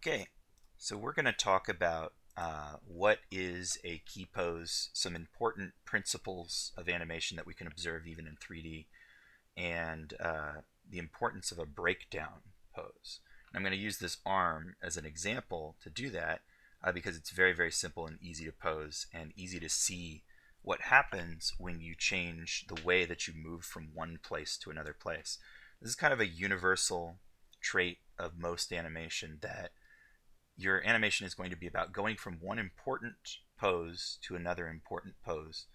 Okay, so we're going to talk about what is a key pose, some important principles of animation that we can observe even in 3D, and the importance of a breakdown pose. And I'm going to use this arm as an example to do that because it's very, very simple and easy to pose and easy to see what happens when you change the way that you move from one place to another place. This is kind of a universal trait of most animation, that your animation is going to be about going from one important pose to another important pose,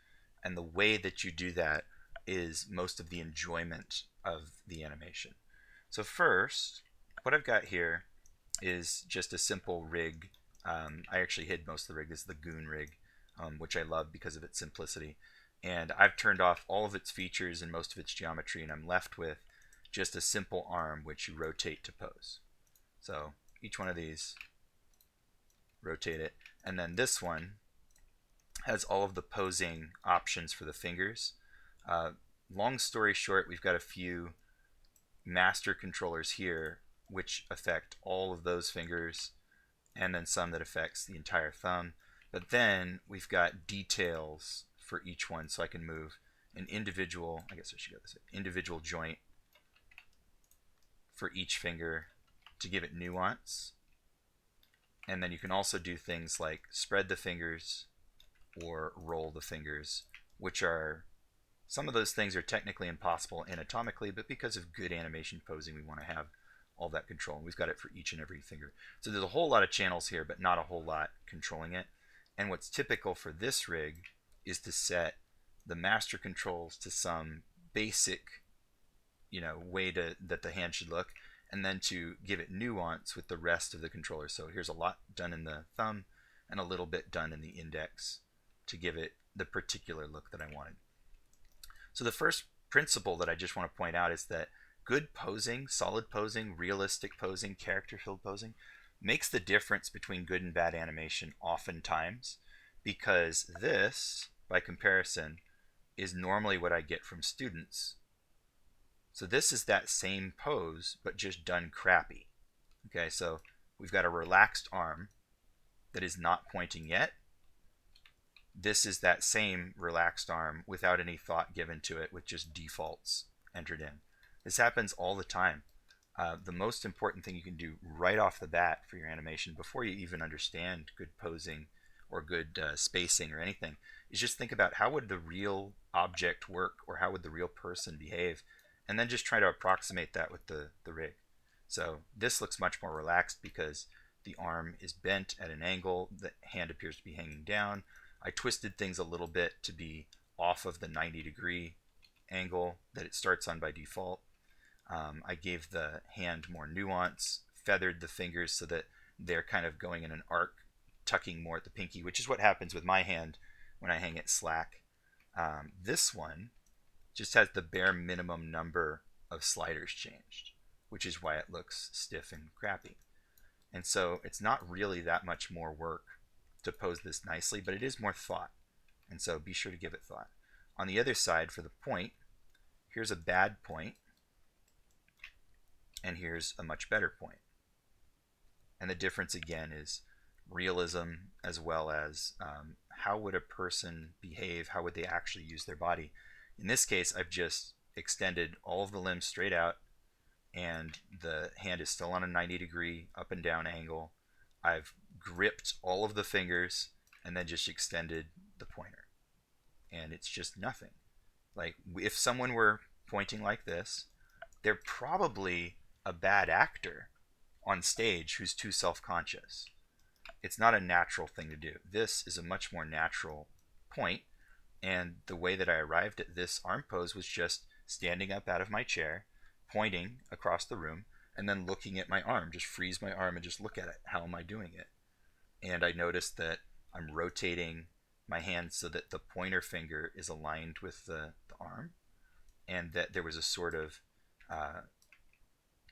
and the way that you do that is most of the enjoyment of the animation. So first, what I've got here is just a simple rig. I actually hid most of the rig. This is the Goon rig, which I love because of its simplicity. And I've turned off all of its features and most of its geometry, and I'm left with just a simple arm which you rotate to pose. So each one of these, rotate it, and then this one has all of the posing options for the fingers. Long story short, we've got a few master controllers here which affect all of those fingers, and then some that affects the entire thumb. But then we've got details for each one, so I can move an individual, I guess I should go this way, individual joint for each finger to give it nuance. And then you can also do things like spread the fingers or roll the fingers, which are, some of those things are technically impossible anatomically, but because of good animation posing, we want to have all that control. And we've got it for each and every finger. So there's a whole lot of channels here, but not a whole lot controlling it. And what's typical for this rig is to set the master controls to some basic, way that the hand should look, and then to give it nuance with the rest of the controller. So here's a lot done in the thumb and a little bit done in the index to give it the particular look that I wanted. So the first principle that I just want to point out is that good posing, solid posing, realistic posing, character-filled posing makes the difference between good and bad animation oftentimes, because this, by comparison, is normally what I get from students. So this is that same pose, but just done crappy. Okay, so we've got a relaxed arm that is not pointing yet. This is that same relaxed arm without any thought given to it, with just defaults entered in. This happens all the time. The most important thing you can do right off the bat for your animation, before you even understand good posing or good spacing or anything, is just think about how would the real object work, or how would the real person behave, and then just try to approximate that with the rig. So this looks much more relaxed because the arm is bent at an angle, the hand appears to be hanging down. I twisted things a little bit to be off of the 90-degree angle that it starts on by default. I gave the hand more nuance, feathered the fingers so that they're kind of going in an arc, tucking more at the pinky, which is what happens with my hand when I hang it slack. This one just has the bare minimum number of sliders changed, which is why it looks stiff and crappy. And so it's not really that much more work to pose this nicely, but it is more thought. And so be sure to give it thought. On the other side, for the point, here's a bad point, and here's a much better point. And the difference again is realism, as well as how would a person behave, how would they actually use their body. In this case, I've just extended all of the limbs straight out, and the hand is still on a 90-degree up and down angle. I've gripped all of the fingers and then just extended the pointer. And it's just nothing. Like, if someone were pointing like this, they're probably a bad actor on stage who's too self-conscious. It's not a natural thing to do. This is a much more natural point, and the way that I arrived at this arm pose was just standing up out of my chair, pointing across the room, and then looking at my arm. Just freeze my arm and just look at it. How am I doing it? And I noticed that I'm rotating my hand so that the pointer finger is aligned with the arm, and that there was a sort of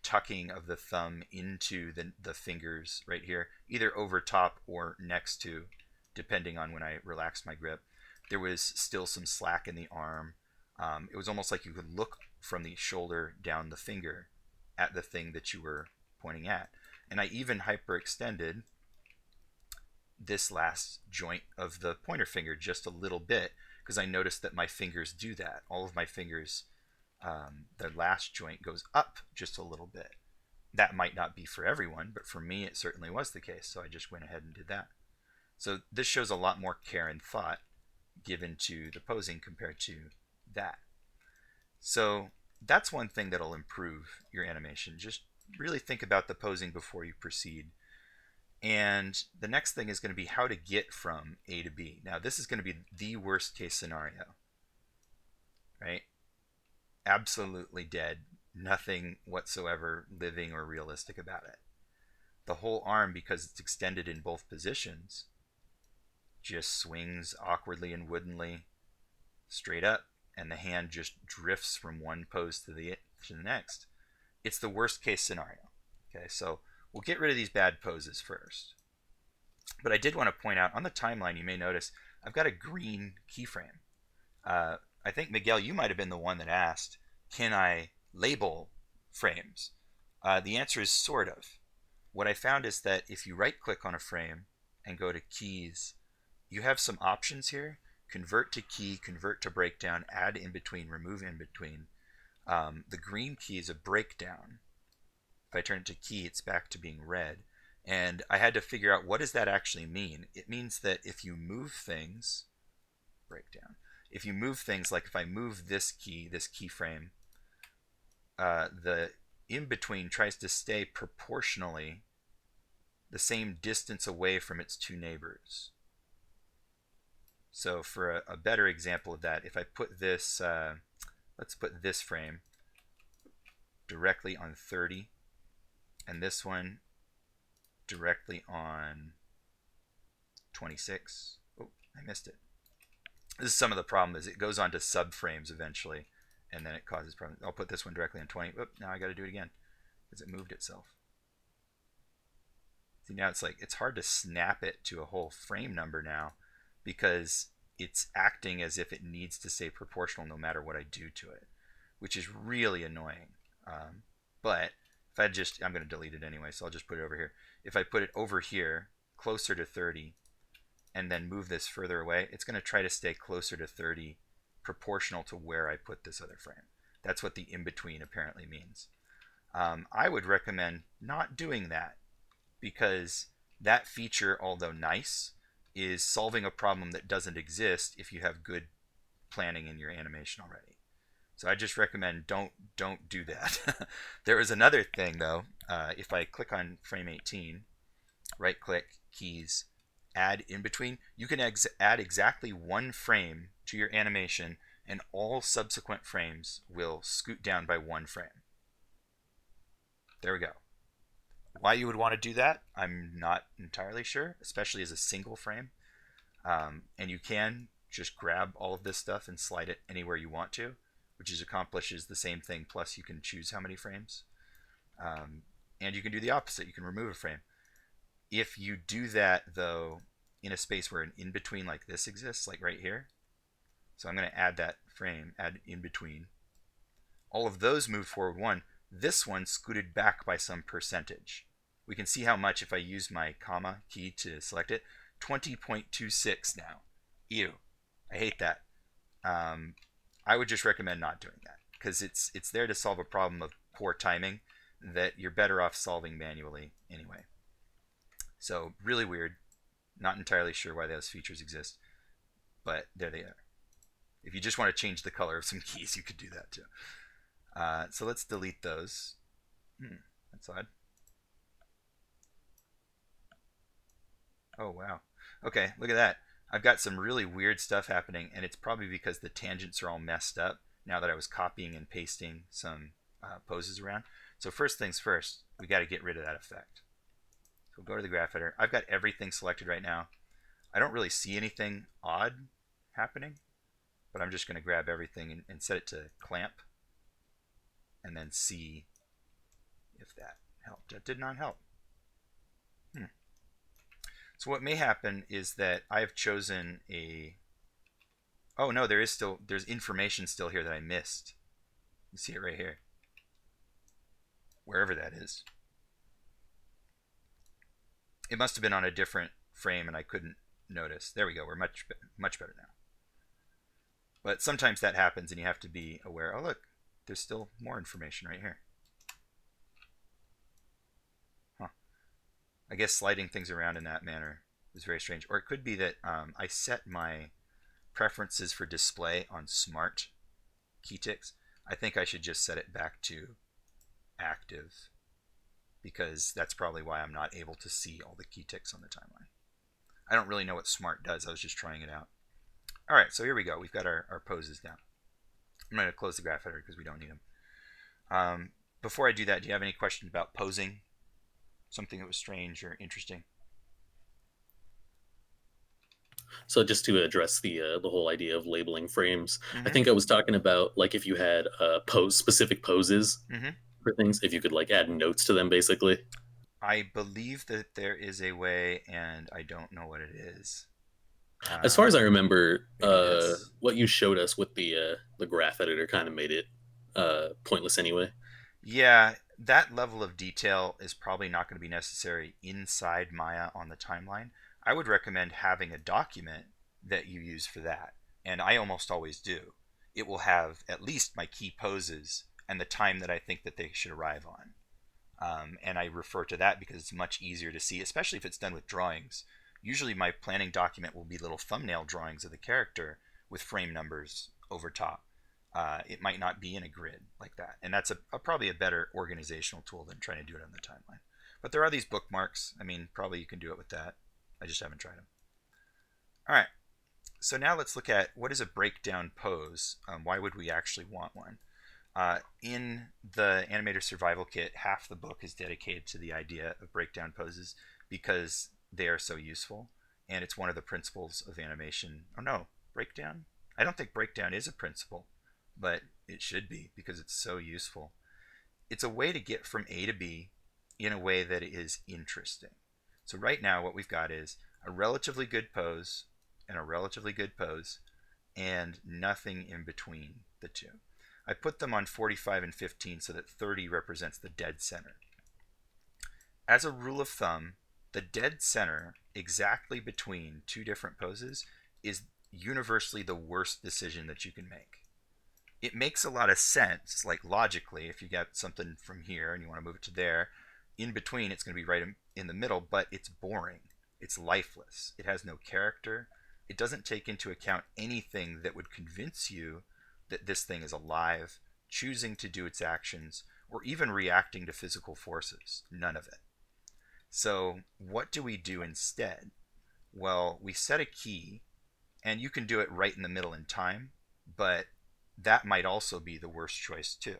tucking of the thumb into the fingers right here, either over top or next to, depending on when I relaxed my grip. There was still some slack in the arm. It was almost like you could look from the shoulder down the finger at the thing that you were pointing at. And I even hyperextended this last joint of the pointer finger just a little bit because I noticed that my fingers do that. All of my fingers, the last joint goes up just a little bit. That might not be for everyone, but for me it certainly was the case, so I just went ahead and did that. So this shows a lot more care and thought given to the posing compared to that. So that's one thing that'll improve your animation. Just really think about the posing before you proceed. And the next thing is going to be how to get from A to B. Now this is going to be the worst case scenario, right? Absolutely dead. Nothing whatsoever living or realistic about it. The whole arm, because it's extended in both positions, just swings awkwardly and woodenly straight up, and the hand just drifts from one pose to the next. It's the worst case scenario. Okay, so we'll get rid of these bad poses first. But I did want to point out on the timeline, you may notice I've got a green keyframe. I think, Miguel, you might have been the one that asked, can I label frames? The answer is sort of. What I found is that if you right click on a frame and go to keys, you have some options here. Convert to key, convert to breakdown, add in between, remove in between. The green key is a breakdown. If I turn it to key, it's back to being red. And I had to figure out, what does that actually mean? It means that if you move things, breakdown, if you move things, like if I move this keyframe, the in-between tries to stay proportionally the same distance away from its two neighbors. So for a better example of that, if I put this, let's put this frame directly on 30, and this one directly on 26. Oh, I missed it. This is some of the problem, is it goes on to subframes eventually, and then it causes problems. I'll put this one directly on 20. Oop, now I got to do it again because it moved itself. See, now it's like, it's hard to snap it to a whole frame number now because it's acting as if it needs to stay proportional no matter what I do to it, which is really annoying. But if I just, I'm going to delete it anyway, so I'll just put it over here. If I put it over here, closer to 30, and then move this further away, it's going to try to stay closer to 30 proportional to where I put this other frame. That's what the in-between apparently means. I would recommend not doing that, because that feature, although nice, is solving a problem that doesn't exist if you have good planning in your animation already. So I just recommend don't do that. There is another thing though. If I click on frame 18, right click, keys, add in between, you can add exactly one frame to your animation and all subsequent frames will scoot down by one frame. There we go. Why you would want to do that, I'm not entirely sure, especially as a single frame. And you can just grab all of this stuff and slide it anywhere you want to, which accomplishes the same thing, plus you can choose how many frames. And you can do the opposite, you can remove a frame. If you do that, though, in a space where an in-between like this exists, like right here, so I'm going to add that frame, add in-between. All of those move forward one. This one scooted back by some percentage. We can see how much if I use my comma key to select it. 20.26 now. Ew. I hate that. I would just recommend not doing that because it's there to solve a problem of poor timing that you're better off solving manually anyway. So really weird. Not entirely sure why those features exist, but there they are. If you just want to change the color of some keys, you could do that too. So let's delete those. That's odd. Oh, wow. Okay, look at that. I've got some really weird stuff happening, and it's probably because the tangents are all messed up now that I was copying and pasting some poses around. So first things first, we got to get rid of that effect. So go to the graph editor. I've got everything selected right now. I don't really see anything odd happening, but I'm just going to grab everything and set it to clamp and then see if that helped. That did not help. So what may happen is that I've chosen a, oh no, there's information still here that I missed. You see it right here, wherever that is. It must have been on a different frame and I couldn't notice. There we go. We're much better now. But sometimes that happens and you have to be aware. Oh, look, there's still more information right here. Huh. I guess sliding things around in that manner is very strange. Or it could be that I set my preferences for display on smart key ticks. I think I should just set it back to active, because that's probably why I'm not able to see all the key ticks on the timeline. I don't really know what smart does. I was just trying it out. All right, so here we go. We've got our poses down. I'm going to close the graph editor because we don't need them. Before I do that, do you have any questions about posing? Something that was strange or interesting? So just to address the whole idea of labeling frames, I think I was talking about like if you had specific poses for things, if you could like add notes to them, basically. I believe that there is a way, and I don't know what it is. As far as I remember, That's what you showed us with the graph editor kind of made it pointless anyway. yeah. That level of detail is probably not going to be necessary inside Maya on the timeline. I would recommend having a document that you use for that, and I almost always do. It will have at least my key poses and the time that I think that they should arrive on. And I refer to that because it's much easier to see, especially if it's done with drawings. Usually my planning document will be little thumbnail drawings of the character with frame numbers over top. It might not be in a grid like that. And that's probably a better organizational tool than trying to do it on the timeline. But there are these bookmarks. I mean, probably you can do it with that. I just haven't tried them. All right. So now let's look at what is a breakdown pose. Why would we actually want one? In the Animator Survival Kit, half the book is dedicated to the idea of breakdown poses because they are so useful, and it's one of the principles of animation. Oh no, breakdown? I don't think breakdown is a principle, but it should be because it's so useful. It's a way to get from A to B in a way that is interesting. So right now what we've got is a relatively good pose and a relatively good pose and nothing in between the two. I put them on 45 and 15 so that 30 represents the dead center. As a rule of thumb, the dead center exactly between two different poses is universally the worst decision that you can make. It makes a lot of sense, like logically, if you get something from here and you want to move it to there, in between it's going to be right in the middle, but it's boring. It's lifeless. It has no character. It doesn't take into account anything that would convince you that this thing is alive, choosing to do its actions, or even reacting to physical forces. None of it. So what do we do instead? Well, we set a key, and you can do it right in the middle in time, but that might also be the worst choice too.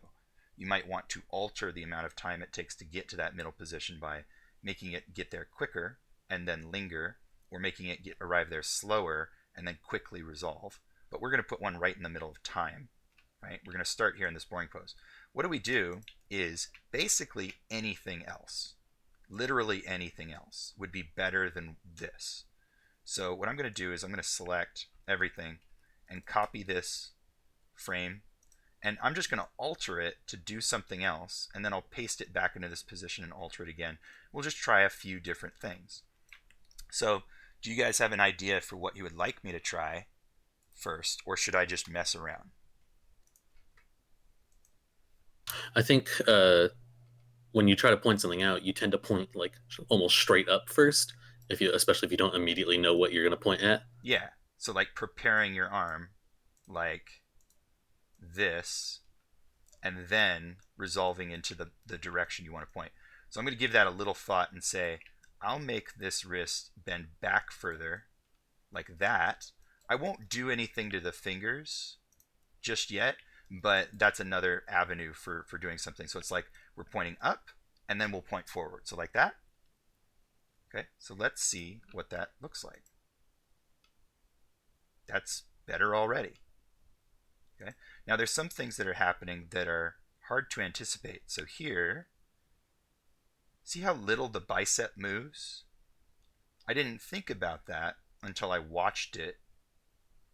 You might want to alter the amount of time it takes to get to that middle position by making it get there quicker and then linger, or making it arrive there slower and then quickly resolve. But we're going to put one right in the middle of time, right? We're going to start here in this boring pose. What do we do is basically anything else, literally anything else would be better than this. So what I'm going to do is I'm going to select everything and copy this frame, and I'm just going to alter it to do something else, and then I'll paste it back into this position and alter it again. We'll just try a few different things. So do you guys have an idea for what you would like me to try first, or should I just mess around? I think when you try to point something out, you tend to point like almost straight up first, if you, especially if you don't immediately know what you're going to point at. Yeah, so like preparing your arm like this, and then resolving into the direction you want to point. So I'm going to give that a little thought and say, I'll make this wrist bend back further, like that. I won't do anything to the fingers just yet, but that's another avenue for doing something. So it's like we're pointing up, and then we'll point forward. So like that. Okay, so let's see what that looks like. That's better already. Okay, now there's some things that are happening that are hard to anticipate. So here, see how little the bicep moves? I didn't think about that until I watched it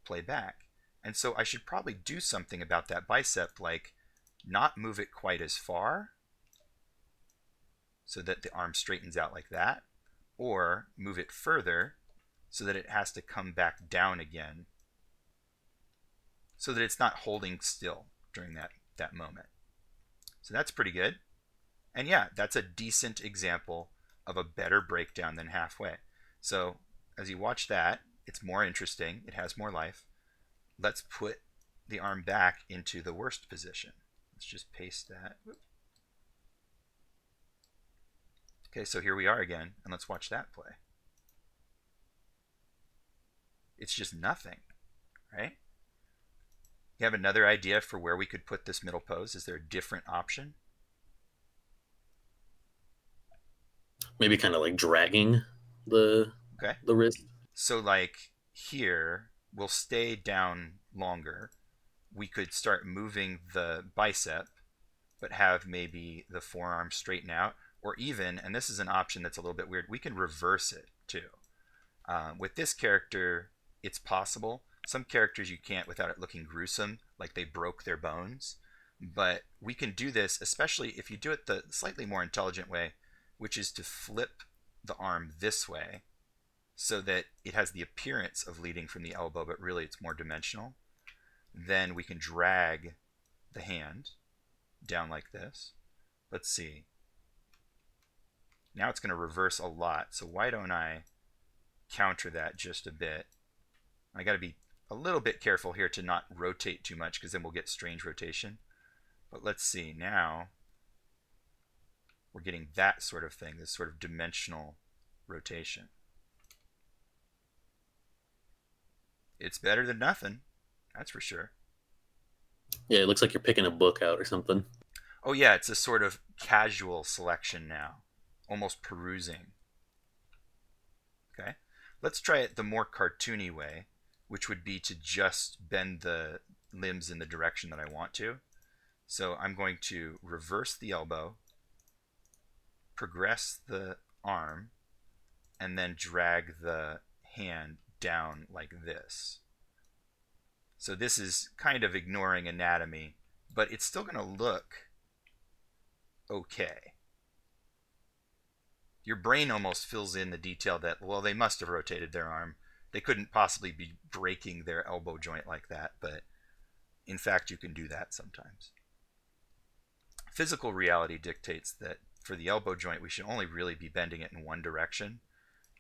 play back. And so I should probably do something about that bicep, like not move it quite as far so that the arm straightens out like that, or move it further so that it has to come back down again, so that it's not holding still during that moment. So that's pretty good. And yeah, that's a decent example of a better breakdown than halfway. So as you watch that, it's more interesting. It has more life. Let's put the arm back into the worst position. Let's just paste that. Okay, so here we are again, and let's watch that play. It's just nothing, right? You have another idea for where we could put this middle pose? Is there a different option? Maybe kind of like dragging the wrist. So like here, we'll stay down longer. We could start moving the bicep, but have maybe the forearm straighten out. Or even, and this is an option that's a little bit weird, we can reverse it too. With this character, it's possible. Some characters you can't without it looking gruesome, like they broke their bones. But we can do this, especially if you do it the slightly more intelligent way, which is to flip the arm this way so that it has the appearance of leading from the elbow, but really it's more dimensional. Then we can drag the hand down like this. Let's see. Now it's going to reverse a lot. So why don't I counter that just a bit? I got to be a little bit careful here to not rotate too much, because then we'll get strange rotation. But let's see. Now we're getting that sort of thing, this sort of dimensional rotation. It's better than nothing, that's for sure. Yeah, it looks like you're picking a book out or something. Oh yeah, it's a sort of casual selection now, almost perusing. Okay, let's try it the more cartoony way, which would be to just bend the limbs in the direction that I want to. So I'm going to reverse the elbow, progress the arm, and then drag the hand down like this. So this is kind of ignoring anatomy, but it's still going to look okay. Your brain almost fills in the detail that, well, they must have rotated their arm. They couldn't possibly be breaking their elbow joint like that, but in fact, you can do that sometimes. Physical reality dictates that for the elbow joint, we should only really be bending it in one direction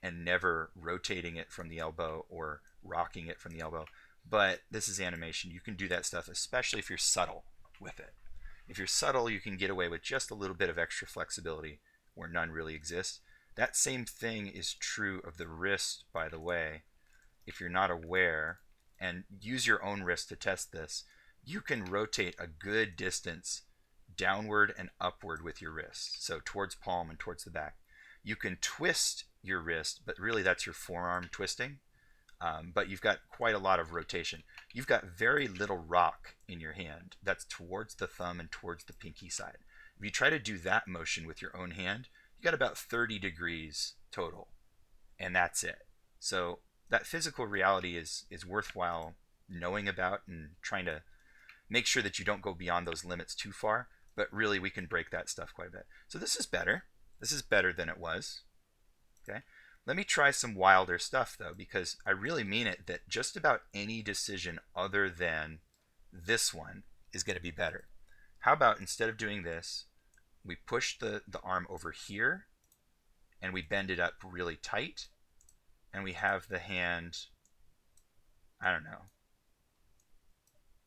and never rotating it from the elbow or rocking it from the elbow. But this is animation. You can do that stuff, especially if you're subtle with it. If you're subtle, you can get away with just a little bit of extra flexibility where none really exists. That same thing is true of the wrist, by the way. If you're not aware, and use your own wrist to test this, you can rotate a good distance downward and upward with your wrist, so towards palm and towards the back. You can twist your wrist, but really that's your forearm twisting. But you've got quite a lot of rotation. You've got very little rock in your hand. That's towards the thumb and towards the pinky side. If you try to do that motion with your own hand, you got about 30 degrees total, and that's it. So that physical reality is worthwhile knowing about and trying to make sure that you don't go beyond those limits too far. But really, we can break that stuff quite a bit. So this is better. This is better than it was. Okay. Let me try some wilder stuff, though, because I really mean it that just about any decision other than this one is going to be better. How about instead of doing this, we push the arm over here and we bend it up really tight, and we have the hand, I don't know,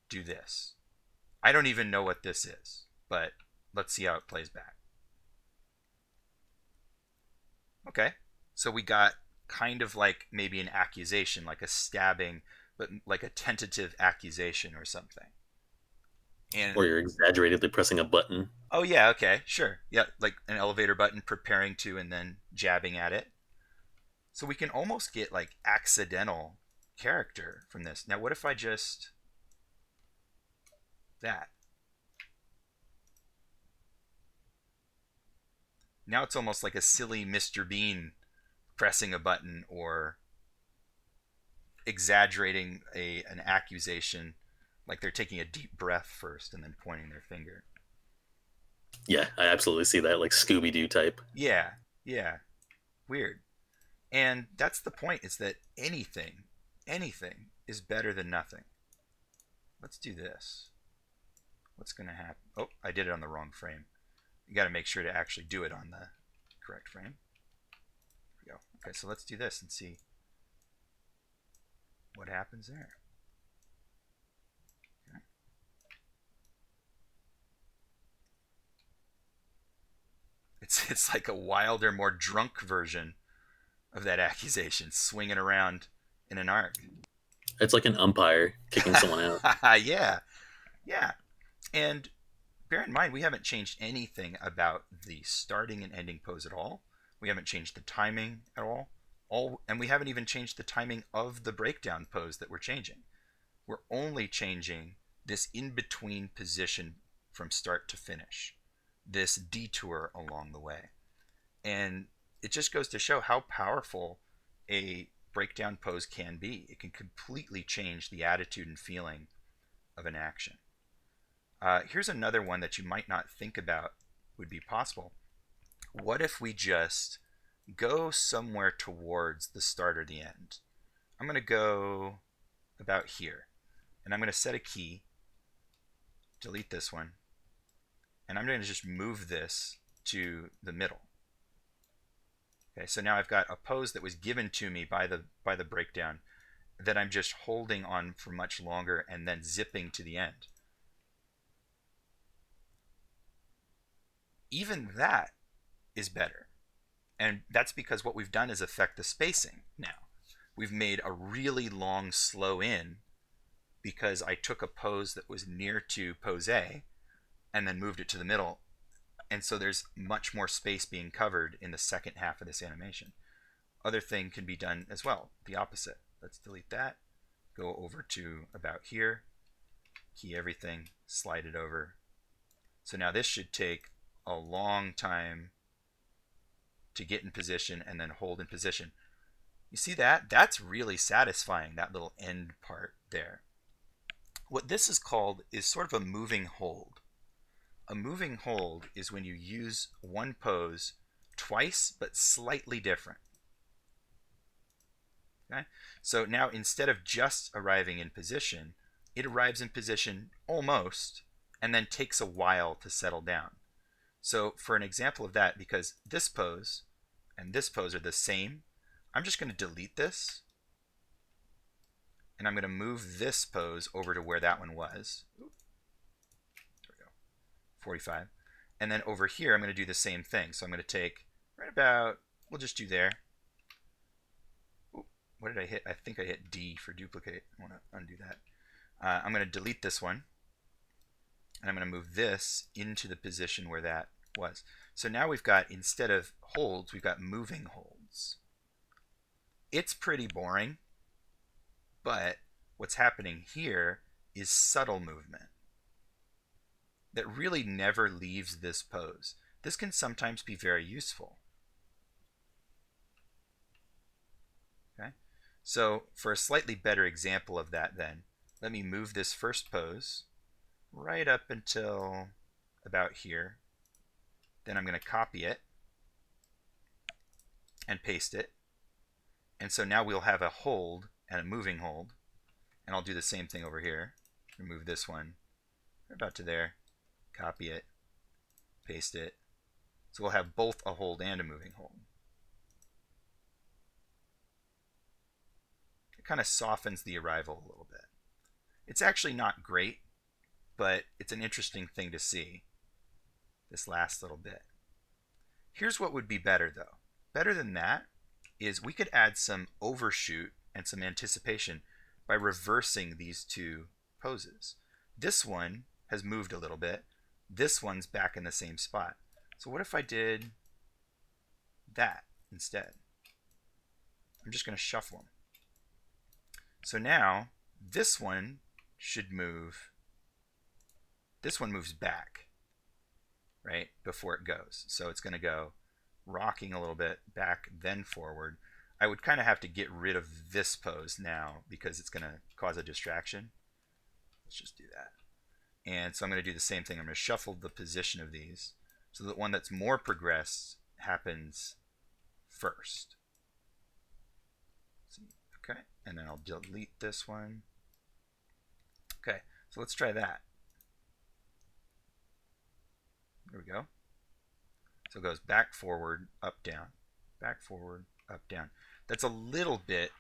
do this. I don't even know what this is, but let's see how it plays back. Okay. So we got kind of like maybe an accusation, like a stabbing, but like a tentative accusation or something. And or you're exaggeratedly pressing a button. Oh yeah, okay, sure. Yeah, like an elevator button, preparing to and then jabbing at it. So we can almost get like accidental character from this. Now what if I just that? Now it's almost like a silly Mr. Bean pressing a button or exaggerating an accusation, like they're taking a deep breath first and then pointing their finger. Yeah, I absolutely see that, like Scooby-Doo type. Yeah, weird. And that's the point, is that anything is better than nothing. Let's do this. What's going to happen? Oh, I did it on the wrong frame. You got to make sure to actually do it on the correct frame. There we go. Okay, so let's do this and see what happens there. Okay. It's like a wilder, more drunk version of that accusation, swinging around in an arc. It's like an umpire kicking someone out. Yeah, yeah. And bear in mind, we haven't changed anything about the starting and ending pose at all. We haven't changed the timing at all. And we haven't even changed the timing of the breakdown pose that we're changing. We're only changing this in-between position from start to finish, this detour along the way. And it just goes to show how powerful a breakdown pose can be. It can completely change the attitude and feeling of an action. Here's another one that you might not think about would be possible. What if we just go somewhere towards the start or the end? I'm going to go about here, and I'm going to set a key, delete this one, and I'm going to just move this to the middle. Okay, so now I've got a pose that was given to me by the breakdown that I'm just holding on for much longer and then zipping to the end. Even that is better. And that's because what we've done is affect the spacing now. We've made a really long slow in because I took a pose that was near to pose A and then moved it to the middle. And so there's much more space being covered in the second half of this animation. Other thing can be done as well, the opposite. Let's delete that, go over to about here, key everything, slide it over. So now this should take a long time to get in position and then hold in position. You see that? That's really satisfying, that little end part there. What this is called is sort of a moving hold. A moving hold is when you use one pose twice but slightly different. Okay? So now instead of just arriving in position, it arrives in position almost and then takes a while to settle down. So for an example of that, because this pose and this pose are the same, I'm just going to delete this and I'm going to move this pose over to where that one was. There we go. 45. And then over here, I'm going to do the same thing. So I'm going to take right about, we'll just do there. Ooh, what did I hit? I think I hit D for duplicate. I want to undo that. I'm going to delete this one. And I'm going to move this into the position where that was. So now we've got, instead of holds, we've got moving holds. It's pretty boring, but what's happening here is subtle movement that really never leaves this pose. This can sometimes be very useful. Okay? So for a slightly better example of that then, let me move this first pose right up until about here. Then I'm going to copy it and paste it. And so now we'll have a hold and a moving hold. And I'll do the same thing over here. Remove this one about to there. Copy it. Paste it. So we'll have both a hold and a moving hold. It kind of softens the arrival a little bit. It's actually not great, but it's an interesting thing to see, this last little bit. Here's what would be better though. Better than that is we could add some overshoot and some anticipation by reversing these two poses. This one has moved a little bit. This one's back in the same spot. So what if I did that instead? I'm just going to shuffle them. So now this one should move. This one moves back, right, before it goes. So it's going to go rocking a little bit back, then forward. I would kind of have to get rid of this pose now because it's going to cause a distraction. Let's just do that. And so I'm going to do the same thing. I'm going to shuffle the position of these so that one that's more progressed happens first. Okay, and then I'll delete this one. Okay, so let's try that. There we go. So it goes back, forward, up, down, back, forward, up, down. That's a little bit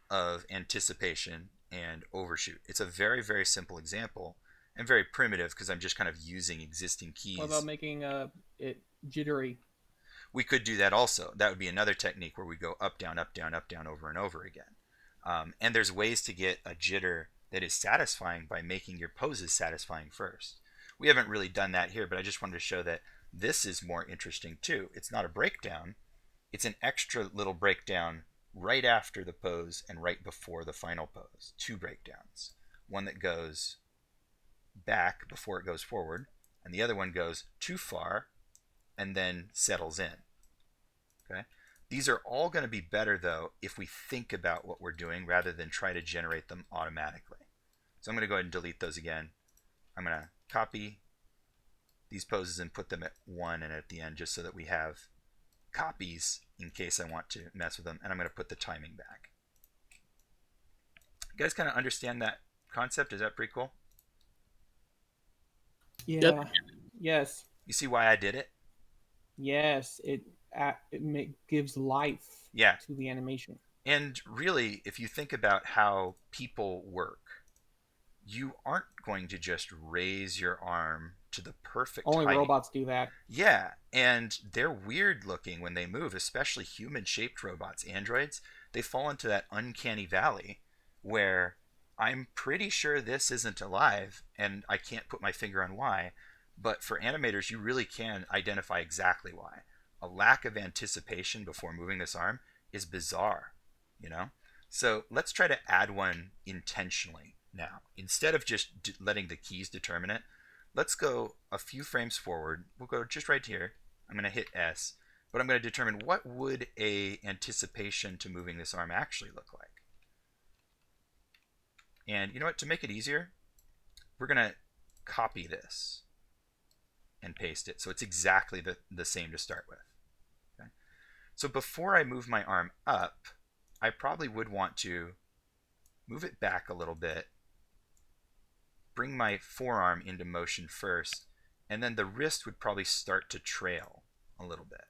of anticipation and overshoot. It's a very, very simple example and very primitive because I'm just kind of using existing keys. What about making it jittery? We could do that also. That would be another technique where we go up, down, up, down, up, down over and over again. And there's ways to get a jitter that is satisfying by making your poses satisfying first. We haven't really done that here, but I just wanted to show that this is more interesting too. It's not a breakdown. It's an extra little breakdown right after the pose and right before the final pose. Two breakdowns. One that goes back before it goes forward, and the other one goes too far and then settles in. Okay? These are all going to be better, though, if we think about what we're doing rather than try to generate them automatically. So I'm going to go ahead and delete those again. I'm going to copy these poses and put them at 1 and at the end just so that we have copies in case I want to mess with them. And I'm going to put the timing back. You guys kind of understand that concept? Is that pretty cool? Yeah. Yep. Yes. You see why I did it? Yes. It gives life to the animation. And really, if you think about how people work, you aren't going to just raise your arm to the perfect height. Only robots do that. Yeah, and they're weird looking when they move, especially human-shaped robots, androids. They fall into that uncanny valley where I'm pretty sure this isn't alive, and I can't put my finger on why, but for animators, you really can identify exactly why. A lack of anticipation before moving this arm is bizarre, you know? So let's try to add one intentionally now. Instead of just letting the keys determine it, let's go a few frames forward. We'll go just right here. I'm going to hit S, but I'm going to determine what would a anticipation to moving this arm actually look like. And you know what? To make it easier, we're going to copy this and paste it so it's exactly the same to start with. Okay? So before I move my arm up, I probably would want to move it back a little bit, bring my forearm into motion first, and then the wrist would probably start to trail a little bit.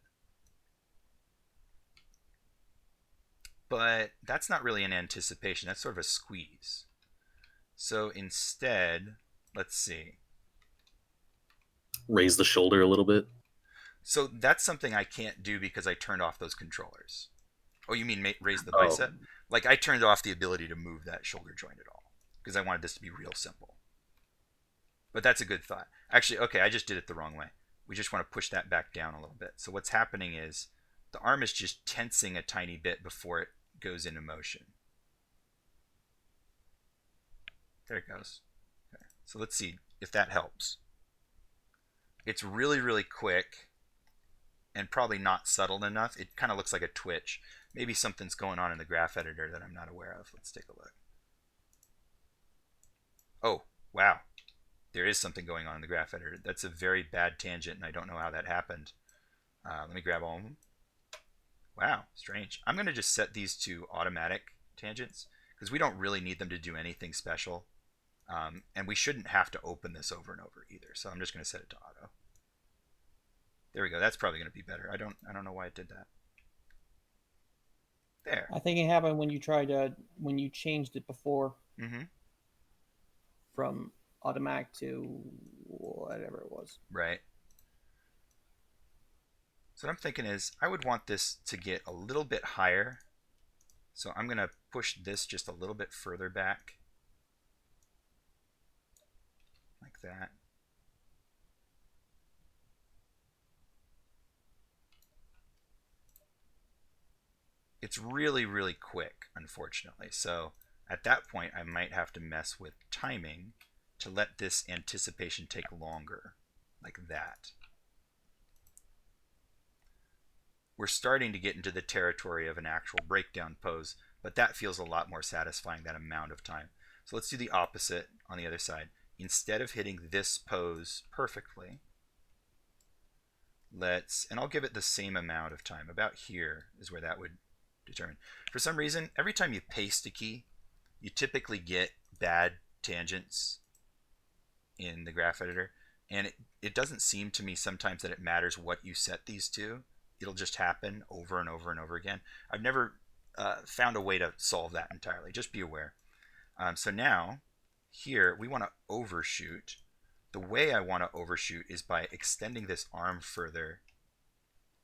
But that's not really an anticipation, that's sort of a squeeze. So instead, let's see. Raise the shoulder a little bit. So that's something I can't do because I turned off those controllers. Oh, you mean raise the bicep? Like I turned off the ability to move that shoulder joint at all because I wanted this to be real simple. But that's a good thought. Actually, okay, I just did it the wrong way. We just want to push that back down a little bit. So what's happening is the arm is just tensing a tiny bit before it goes into motion. There it goes. Okay. So let's see if that helps. It's really, really quick and probably not subtle enough. It kind of looks like a twitch. Maybe something's going on in the graph editor that I'm not aware of. Let's take a look. Oh, wow. There is something going on in the graph editor. That's a very bad tangent, and I don't know how that happened. Let me grab all of them. Wow, strange. I'm going to just set these to automatic tangents because we don't really need them to do anything special. And we shouldn't have to open this over and over either. So I'm just going to set it to auto. There we go. That's probably going to be better. I don't know why it did that. There. I think it happened when you changed it before. Mm-hmm. From automatic to whatever it was. Right. So what I'm thinking is I would want this to get a little bit higher. So I'm going to push this just a little bit further back. Like that. It's really, really quick, unfortunately. So at that point, I might have to mess with timing to let this anticipation take longer, like that. We're starting to get into the territory of an actual breakdown pose, but that feels a lot more satisfying, that amount of time. So let's do the opposite on the other side. Instead of hitting this pose perfectly, and I'll give it the same amount of time. About here is where that would determine. For some reason, every time you paste a key, you typically get bad tangents in the graph editor. And it doesn't seem to me sometimes that it matters what you set these to. It'll just happen over and over and over again. I've never found a way to solve that entirely. Just be aware. So now, here, we want to overshoot. The way I want to overshoot is by extending this arm further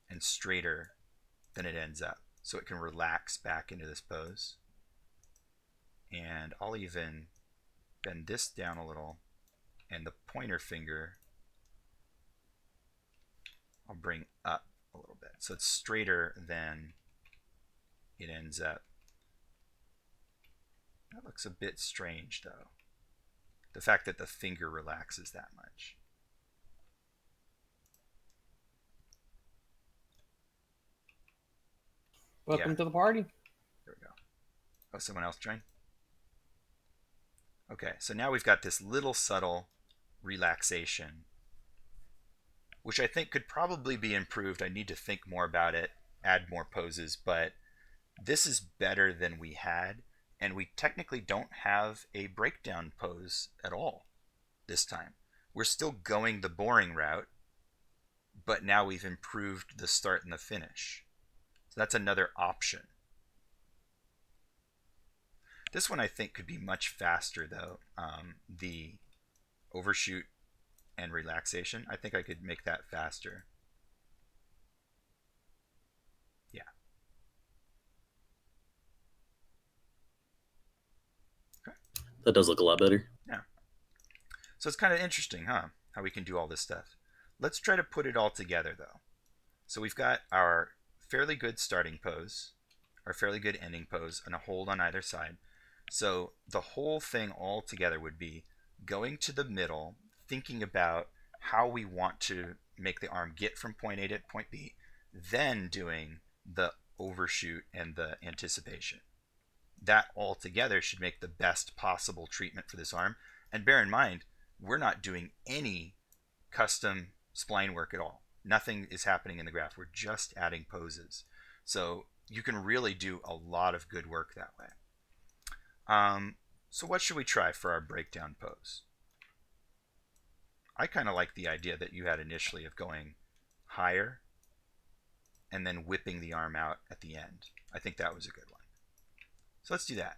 and straighter than it ends up, so it can relax back into this pose. And I'll even bend this down a little, and the pointer finger I'll bring up a little bit, so it's straighter than it ends up. That looks a bit strange, though. The fact that the finger relaxes that much. Welcome to the party. There we go. Oh, someone else joined? Okay, so now we've got this little subtle relaxation, which I think could probably be improved. I need to think more about it, add more poses, but this is better than we had, and we technically don't have a breakdown pose at all this time. We're still going the boring route, but now we've improved the start and the finish. So that's another option. This one I think could be much faster though. The overshoot and relaxation, I think I could make that faster. Yeah. Okay. That does look a lot better. Yeah. So it's kind of interesting, huh? How we can do all this stuff. Let's try to put it all together though. So we've got our fairly good starting pose, our fairly good ending pose, and a hold on either side. So the whole thing all together would be going to the middle, thinking about how we want to make the arm get from point A to point B, then doing the overshoot and the anticipation. That all together should make the best possible treatment for this arm. And bear in mind, we're not doing any custom spline work at all. Nothing is happening in the graph. We're just adding poses. So you can really do a lot of good work that way. So what should we try for our breakdown pose? I kind of like the idea that you had initially of going higher and then whipping the arm out at the end. I think that was a good one. So let's do that.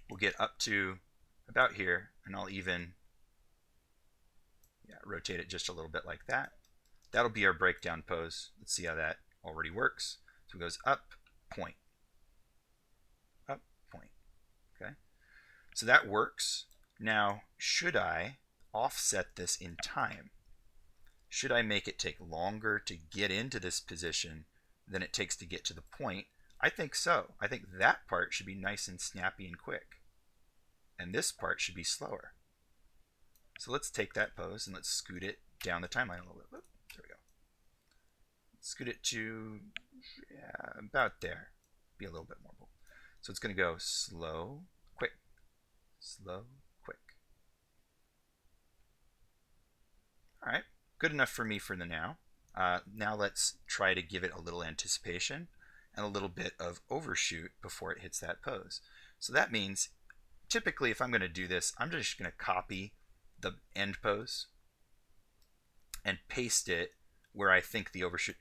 We'll get up to about here, and I'll even rotate it just a little bit like that. That'll be our breakdown pose. Let's see how that already works. So it goes up, point. Up, point. Okay. So that works. Now, should I offset this in time? Should I make it take longer to get into this position than it takes to get to the point? I think so. I think that part should be nice and snappy and quick. And this part should be slower. So let's take that pose and let's scoot it down the timeline a little bit. Oop, there we go. Scoot it to about there. Be a little bit more bold. So it's going to go slow, quick, slow, quick. All right, good enough for me for the now. Now let's try to give it a little anticipation and a little bit of overshoot before it hits that pose. So that means typically if I'm going to do this, I'm just going to copy the end pose and paste it where I think the overshoot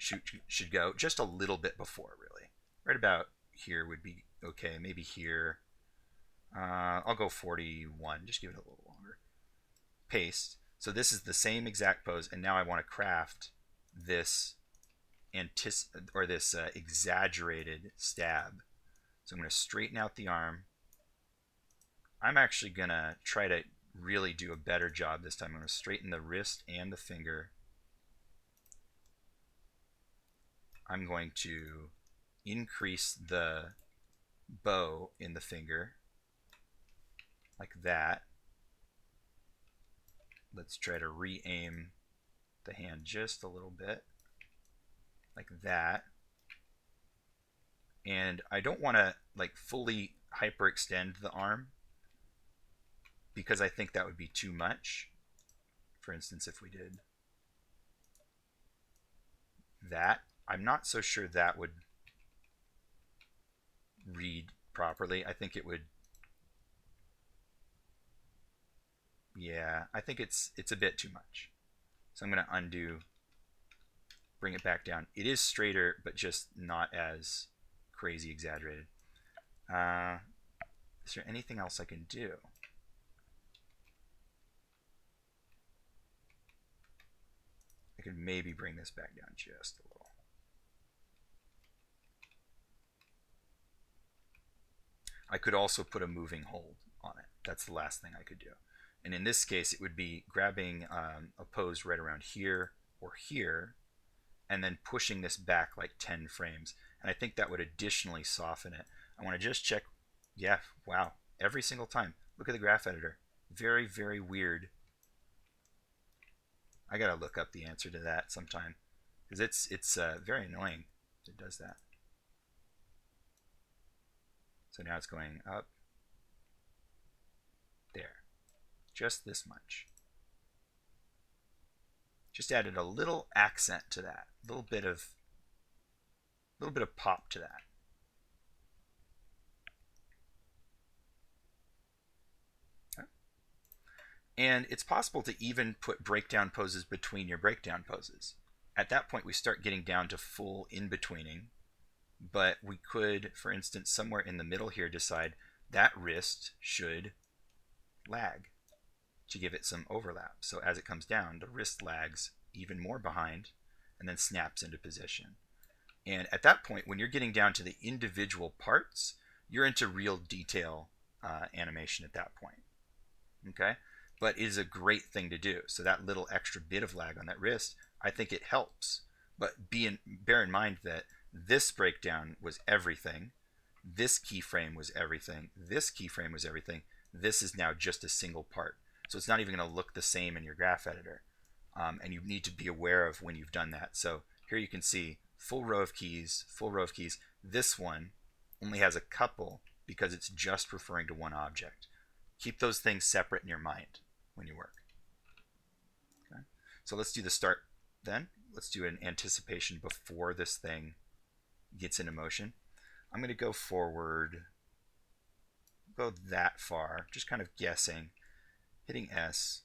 should go, just a little bit before, really. Right about here would be okay, maybe here. I'll go 41, just give it a little longer. Paste. So this is the same exact pose, and now I want to craft this exaggerated stab. So I'm going to straighten out the arm. I'm actually going to try to really do a better job this time. I'm going to straighten the wrist and the finger. I'm going to increase the bow in the finger like that. Let's try to re-aim the hand just a little bit like that. And I don't want to like fully hyperextend the arm because I think that would be too much. For instance, if we did that, I'm not so sure that would read properly. I think it would, yeah, I think it's a bit too much. So I'm going to undo, bring it back down. It is straighter, but just not as crazy exaggerated. Is there anything else I can do? I could maybe bring this back down just a little. I could also put a moving hold on it. That's the last thing I could do. And in this case, it would be grabbing a pose right around here or here, and then pushing this back like 10 frames. And I think that would additionally soften it. I want to just check. Yeah, wow. Every single time. Look at the graph editor. Very, very weird. I got to look up the answer to that sometime, because it's very annoying if it does that. So now it's going up. There. Just this much. Just added a little accent to that. A little bit of pop to that. Okay. And it's possible to even put breakdown poses between your breakdown poses. At that point, we start getting down to full in-betweening. But we could, for instance, somewhere in the middle here, decide that wrist should lag to give it some overlap. So as it comes down, the wrist lags even more behind and then snaps into position. And at that point, when you're getting down to the individual parts, you're into real detail animation at that point. Okay? But it is a great thing to do. So that little extra bit of lag on that wrist, I think it helps. But bear in mind that this breakdown was everything. This keyframe was everything. This keyframe was everything. This is now just a single part. So it's not even going to look the same in your graph editor. And you need to be aware of when you've done that. So here you can see full row of keys, full row of keys. This one only has a couple because it's just referring to one object. Keep those things separate in your mind when you work. Okay. So let's do the start then. Let's do an anticipation before this thing gets into motion. I'm going to go forward, go that far, just kind of guessing, hitting S,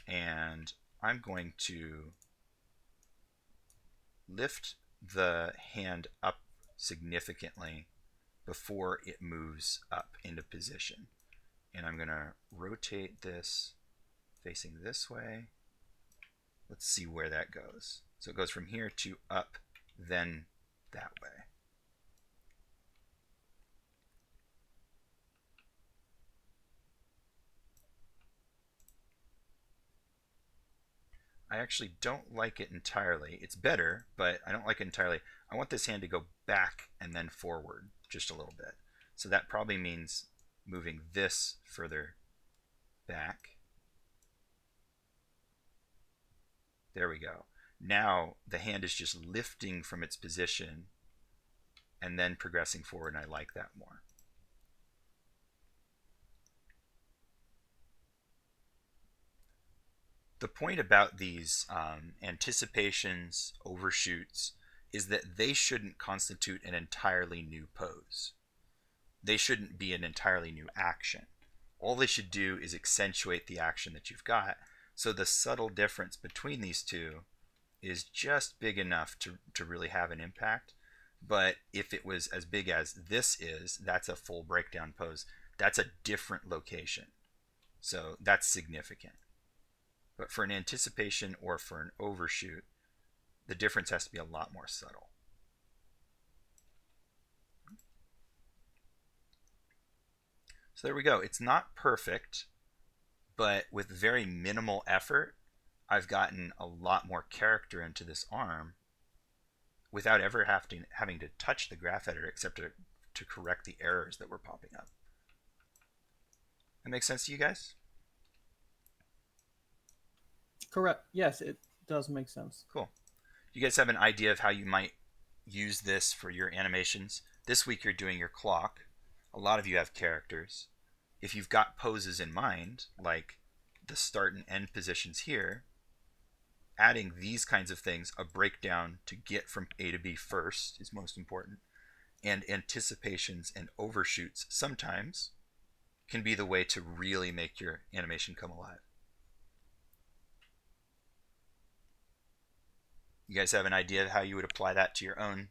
and I'm going to lift the hand up significantly before it moves up into position. And I'm going to rotate this facing this way. Let's see where that goes. So it goes from here to up, then that way. I actually don't like it entirely. It's better, but I don't like it entirely. I want this hand to go back and then forward just a little bit. So that probably means moving this further back. There we go. Now the hand is just lifting from its position and then progressing forward, and I like that more. The point about these anticipations, overshoots, is that they shouldn't constitute an entirely new pose. They shouldn't be an entirely new action. All they should do is accentuate the action that you've got. So the subtle difference between these two is just big enough to really have an impact. But if it was as big as this is, that's a full breakdown pose. That's a different location. So that's significant. But for an anticipation or for an overshoot, the difference has to be a lot more subtle. So there we go. It's not perfect, but with very minimal effort, I've gotten a lot more character into this arm without ever having to touch the graph editor except to correct the errors that were popping up. That makes sense to you guys? Correct. Yes, it does make sense. Cool. You guys have an idea of how you might use this for your animations? This week you're doing your clock. A lot of you have characters. If you've got poses in mind, like the start and end positions here, adding these kinds of things, a breakdown to get from A to B first is most important, and anticipations and overshoots sometimes can be the way to really make your animation come alive. You guys have an idea of how you would apply that to your own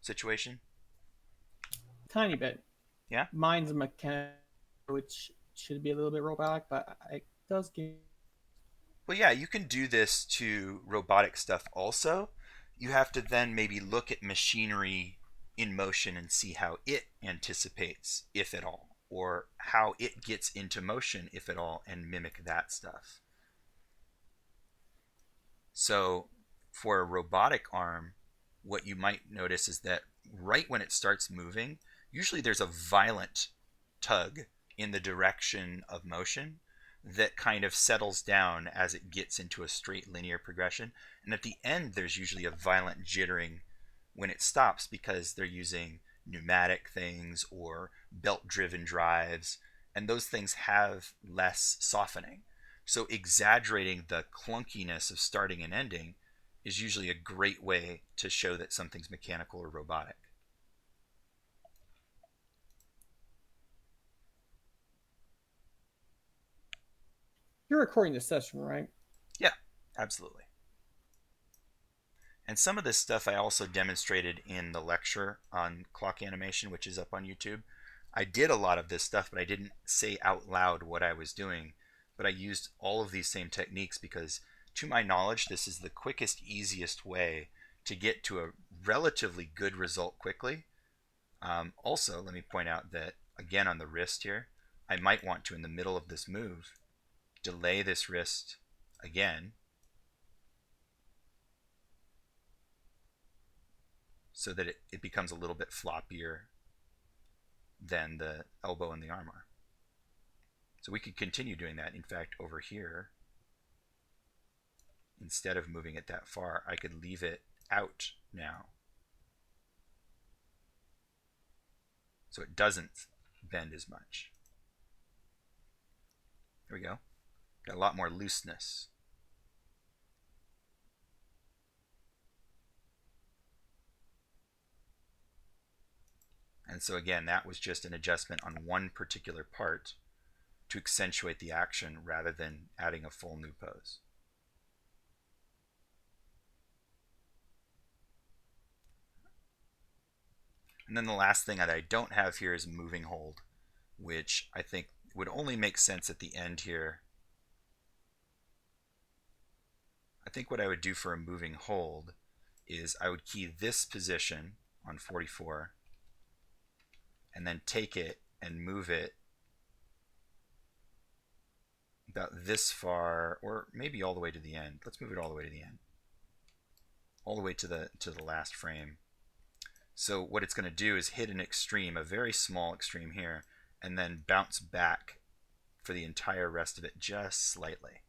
situation? Tiny bit. Yeah? Mine's a mechanic, which should be a little bit robotic, but it does give. Well, yeah, you can do this to robotic stuff also. You have to then maybe look at machinery in motion and see how it anticipates, if at all, or how it gets into motion, if at all, and mimic that stuff. So for a robotic arm, what you might notice is that right when it starts moving, usually there's a violent tug in the direction of motion that kind of settles down as it gets into a straight linear progression. And at the end, there's usually a violent jittering when it stops because they're using pneumatic things or belt driven drives, and those things have less softening. So exaggerating the clunkiness of starting and ending is usually a great way to show that something's mechanical or robotic. You're recording this session, right? Yeah, absolutely. And some of this stuff I also demonstrated in the lecture on clock animation, which is up on YouTube. I did a lot of this stuff, but I didn't say out loud what I was doing. But I used all of these same techniques because, to my knowledge, this is the quickest, easiest way to get to a relatively good result quickly. Also, let me point out that, again, on the wrist here, I might want to, in the middle of this move, delay this wrist again so that it becomes a little bit floppier than the elbow and the arm are. So we could continue doing that. In fact, over here, instead of moving it that far, I could leave it out now. So it doesn't bend as much. There we go. Got a lot more looseness. And so again, that was just an adjustment on one particular part to accentuate the action rather than adding a full new pose. And then the last thing that I don't have here is moving hold, which I think would only make sense at the end here. I think what I would do for a moving hold is I would key this position on 44 and then take it and move it about this far, or maybe all the way to the end. Let's move it all the way to the end, all the way to the last frame. So what it's going to do is hit an extreme, a very small extreme here, and then bounce back for the entire rest of it just slightly.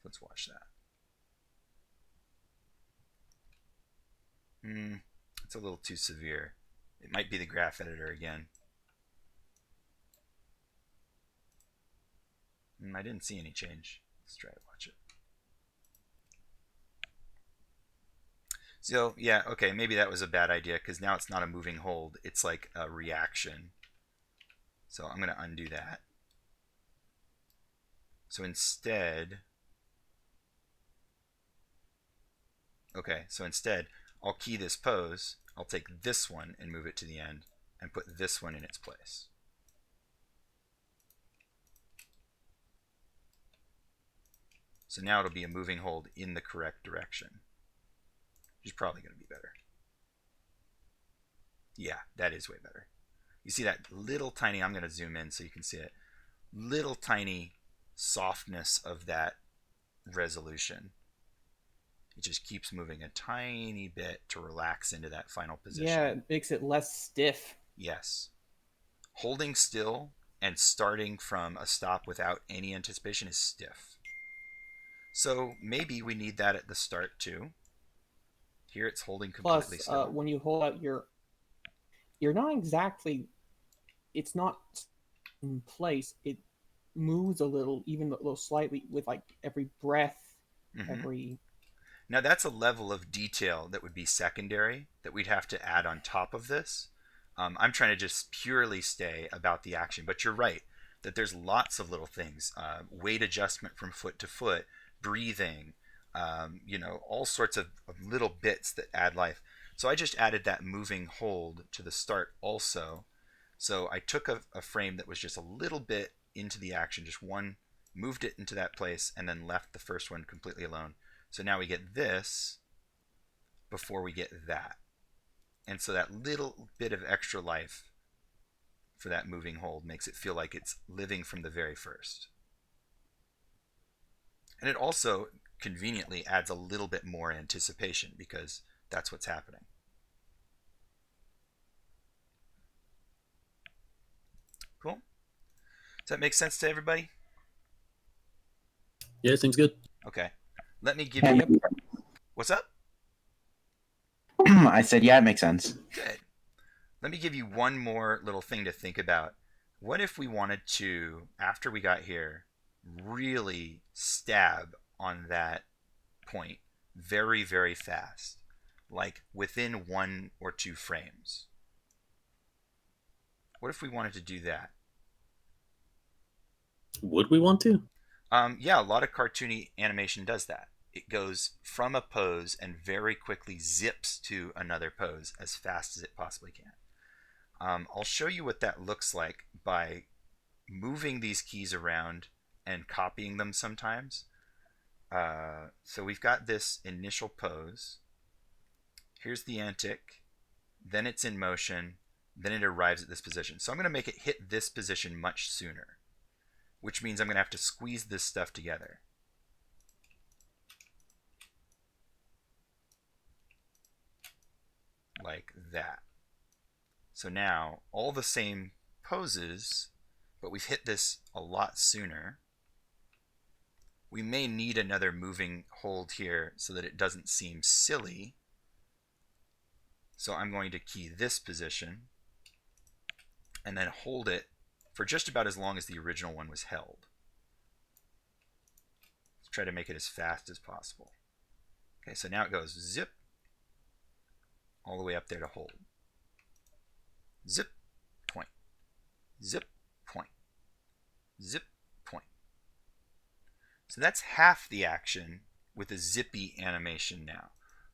Let's watch that. It's a little too severe. It might be the graph editor again. I didn't see any change. Let's try to watch it. So yeah, okay, maybe that was a bad idea because now it's not a moving hold. It's like a reaction. So I'm going to undo that. So instead, I'll key this pose. I'll take this one and move it to the end and put this one in its place. So now it'll be a moving hold in the correct direction, which is probably going to be better. Yeah, that is way better. You see that little tiny, I'm going to zoom in so you can see it, little tiny softness of that resolution. It just keeps moving a tiny bit to relax into that final position. Yeah, it makes it less stiff. Yes. Holding still and starting from a stop without any anticipation is stiff. So maybe we need that at the start too. Here it's holding completely still. Plus, when you hold out you're not exactly, it's not in place. It moves a little, even a little slightly with like every breath, every. Now that's a level of detail that would be secondary that we'd have to add on top of this. I'm trying to just purely stay about the action, but you're right that there's lots of little things, weight adjustment from foot to foot, breathing, all sorts of little bits that add life. So I just added that moving hold to the start also. So I took a frame that was just a little bit into the action, just one, moved it into that place, and then left the first one completely alone. So now we get this before we get that. And so that little bit of extra life for that moving hold makes it feel like it's living from the very first. And it also conveniently adds a little bit more anticipation because that's what's happening. Cool. Does that make sense to everybody? Yeah, seems good. Okay. Let me give you... What's up? I said, yeah, it makes sense. Good. Let me give you one more little thing to think about. What if we wanted to, after we got here, really stab on that point very, very fast? Like within 1 or 2 frames. What if we wanted to do that? Would we want to? Yeah, a lot of cartoony animation does that. It goes from a pose and very quickly zips to another pose as fast as it possibly can. I'll show you what that looks like by moving these keys around and copying them sometimes. So we've got this initial pose. Here's the antic. Then it's in motion. Then it arrives at this position. So I'm going to make it hit this position much sooner, which means I'm going to have to squeeze this stuff together. Like that. So now, all the same poses, but we've hit this a lot sooner. We may need another moving hold here so that it doesn't seem silly. So I'm going to key this position and then hold it for just about as long as the original one was held. Let's try to make it as fast as possible. Okay, so now it goes zip all the way up there to hold. Zip, point, zip, point, zip, point. So that's half the action with a zippy animation now.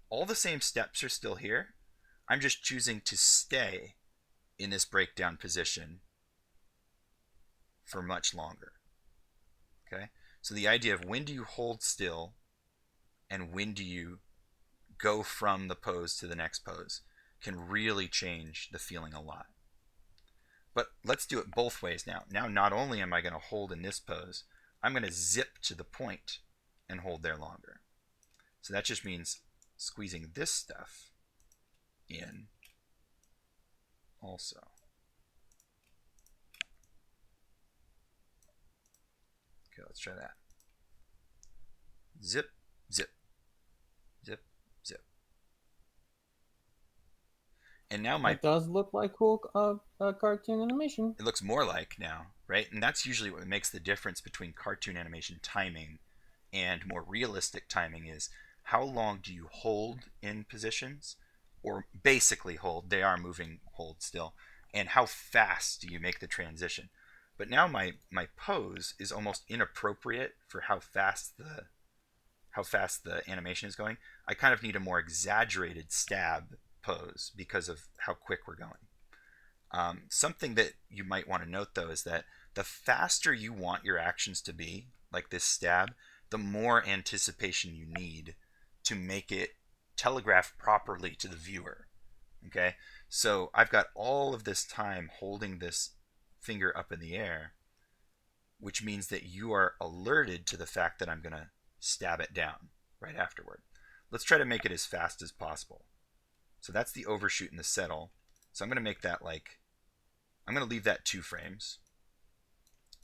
All the same steps are still here. I'm just choosing to stay in this breakdown position for much longer. Okay? So the idea of when do you hold still and when do you go from the pose to the next pose can really change the feeling a lot. But let's do it both ways now. Now not only am I going to hold in this pose, I'm going to zip to the point and hold there longer. So that just means squeezing this stuff in also. Okay, let's try that. Zip, zip, zip, zip. And now It does look like cool cartoon animation. It looks more like now, right? And that's usually what makes the difference between cartoon animation timing and more realistic timing is how long do you hold in positions, or basically hold, they are moving hold still, and how fast do you make the transition. But now my pose is almost inappropriate for how fast the animation is going. I kind of need a more exaggerated stab pose because of how quick we're going. Something that you might want to note though is that the faster you want your actions to be, like this stab, the more anticipation you need to make it telegraph properly to the viewer. Okay, so I've got all of this time holding this finger up in the air, which means that you are alerted to the fact that I'm going to stab it down right afterward. Let's try to make it as fast as possible. So that's the overshoot and the settle. So I'm going to make that I'm going to leave that 2 frames.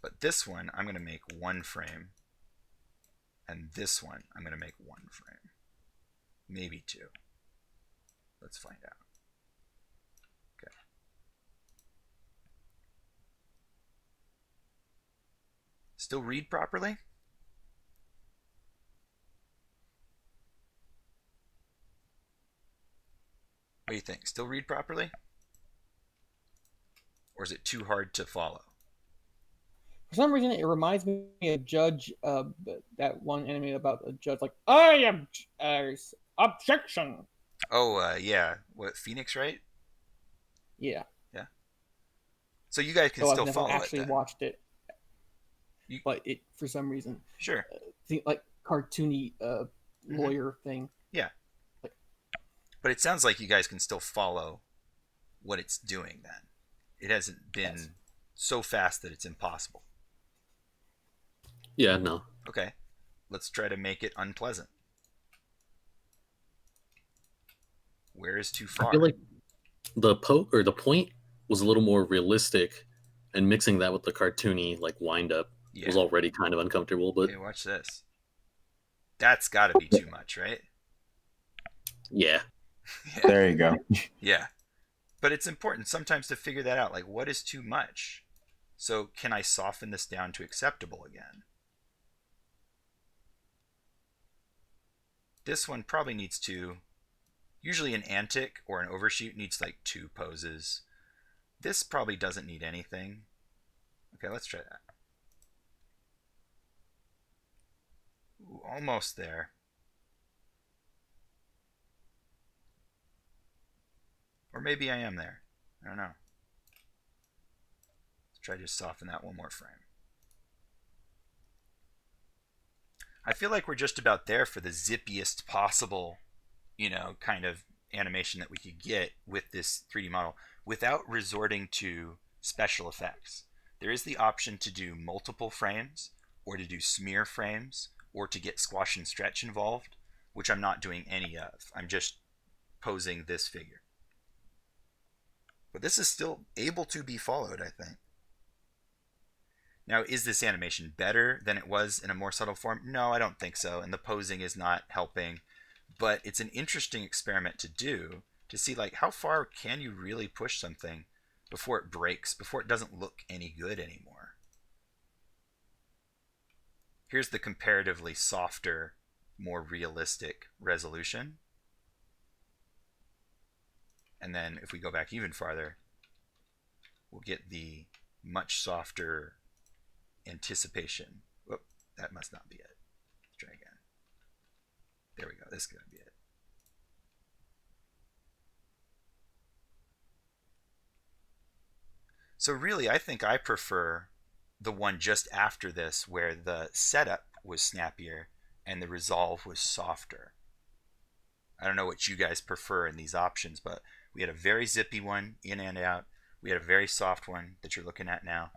But this one, I'm going to make 1 frame. And this one, I'm going to make 1 frame. Maybe 2. Let's find out. Okay. Still read properly? What do you think? Still read properly? Or is it too hard to follow? For some reason, it reminds me of Judge, that one anime about a judge, like, I am objection. Oh, yeah. What, Phoenix, right? Yeah. Yeah. So you guys can Though I've still never follow it actually then. watched it, You, but it, for some reason, sure. like cartoony Mm-hmm. lawyer thing. Yeah. Like, But it sounds like you guys can still follow what it's doing then. It hasn't been yes. so fast that it's impossible. Yeah, no. Okay. Let's try to make it unpleasant. Where is too I far? feel like the point was a little more realistic, and mixing that with the cartoony like wind up was Yeah. already kind of uncomfortable. But Okay, watch this. That's got to be too much, right? yeah, Yeah. There you go. Yeah. But it's important sometimes to figure that out. Like, what is too much? So, can I soften this down to acceptable again? This one probably needs to. Usually, an antic or an overshoot needs like 2 poses. This probably doesn't need anything. Okay, let's try that. Ooh, almost there. Or maybe I am there. I don't know. Let's try to just soften that one more frame. I feel like we're just about there for the zippiest possible, kind of animation that we could get with this 3D model without resorting to special effects. There is the option to do multiple frames, or to do smear frames, or to get squash and stretch involved, which I'm not doing any of. I'm just posing this figure. But this is still able to be followed, I think. Now, is this animation better than it was in a more subtle form? No, I don't think so, and the posing is not helping. But it's an interesting experiment to do, to see like how far can you really push something before it breaks, before it doesn't look any good anymore. Here's the comparatively softer, more realistic resolution. And then if we go back even farther, we'll get the much softer anticipation. Whoop, that must not be it. Let's try again. There we go. This is going to be it. So really, I think I prefer the one just after this, where the setup was snappier and the resolve was softer. I don't know what you guys prefer in these options, but we had a very zippy one, in and out. We had a very soft one that you're looking at now.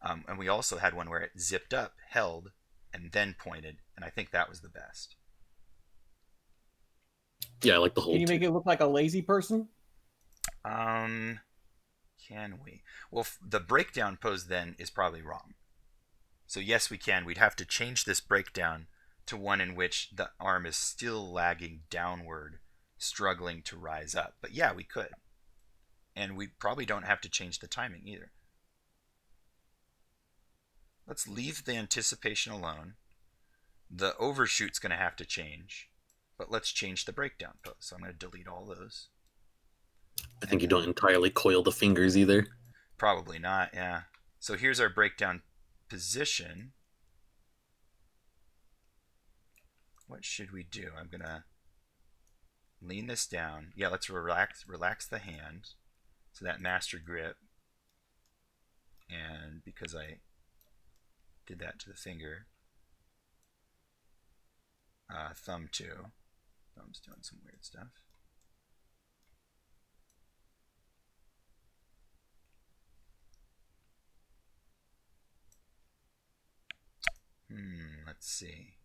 And we also had one where it zipped up, held, and then pointed. And I think that was the best. yeah, I like the whole. Can you make it look like a lazy person? Can we? Well, the breakdown pose then is probably wrong. So yes, we can. We'd have to change this breakdown to one in which the arm is still lagging downward, struggling to rise up. But yeah, we could. And we probably don't have to change the timing either. Let's leave the anticipation alone. The overshoot's going to have to change, but let's change the breakdown pose. So I'm going to delete all those. I think you don't entirely coil the fingers either. Probably not, yeah. So here's our breakdown position. What should we do? I'm going to lean this down. Yeah, let's relax the hand. So that master grip. And because I did that to the finger, thumb too. Thumb's doing some weird stuff. Let's see.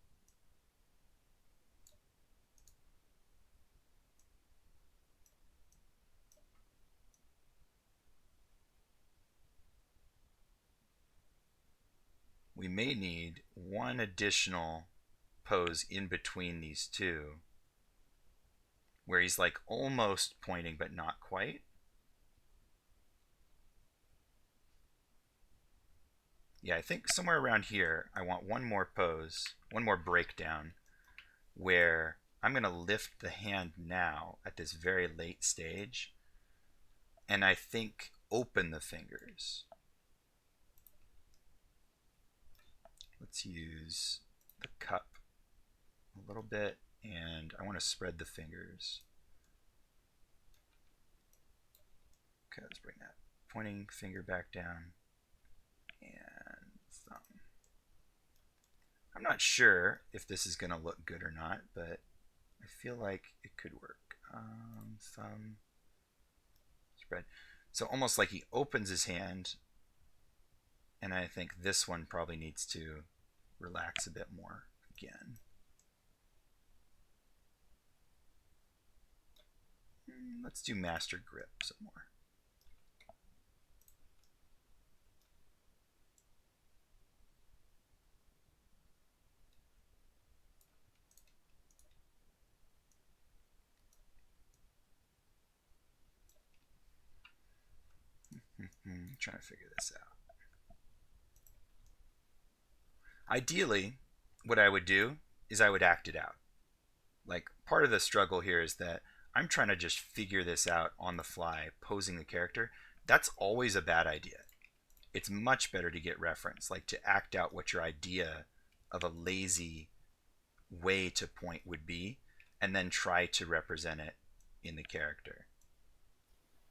We may need one additional pose in between these two, where he's like almost pointing but not quite. Yeah, I think somewhere around here I want one more pose, one more breakdown, where I'm going to lift the hand now at this very late stage, and I think open the fingers. Let's use the cup a little bit, and I want to spread the fingers. Okay, let's bring that pointing finger back down, and thumb. I'm not sure if this is going to look good or not, but I feel like it could work. Thumb, spread. So almost like he opens his hand, and I think this one probably needs to relax a bit more again. Let's do master grip some more. Trying to figure this out. Ideally, what I would do is I would act it out. Like, part of the struggle here is that I'm trying to just figure this out on the fly, posing the character. That's always a bad idea. It's much better to get reference, like to act out what your idea of a lazy way to point would be, and then try to represent it in the character.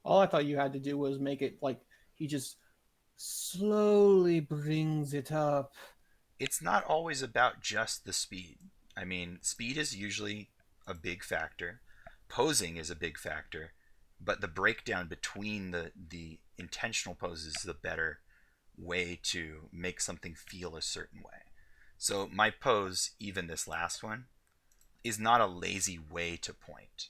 All I thought you had to do was make it like he just slowly brings it up. It's not always about just the speed. I mean, speed is usually a big factor. Posing is a big factor, but the breakdown between the intentional poses is the better way to make something feel a certain way. So my pose, even this last one, is not a lazy way to point,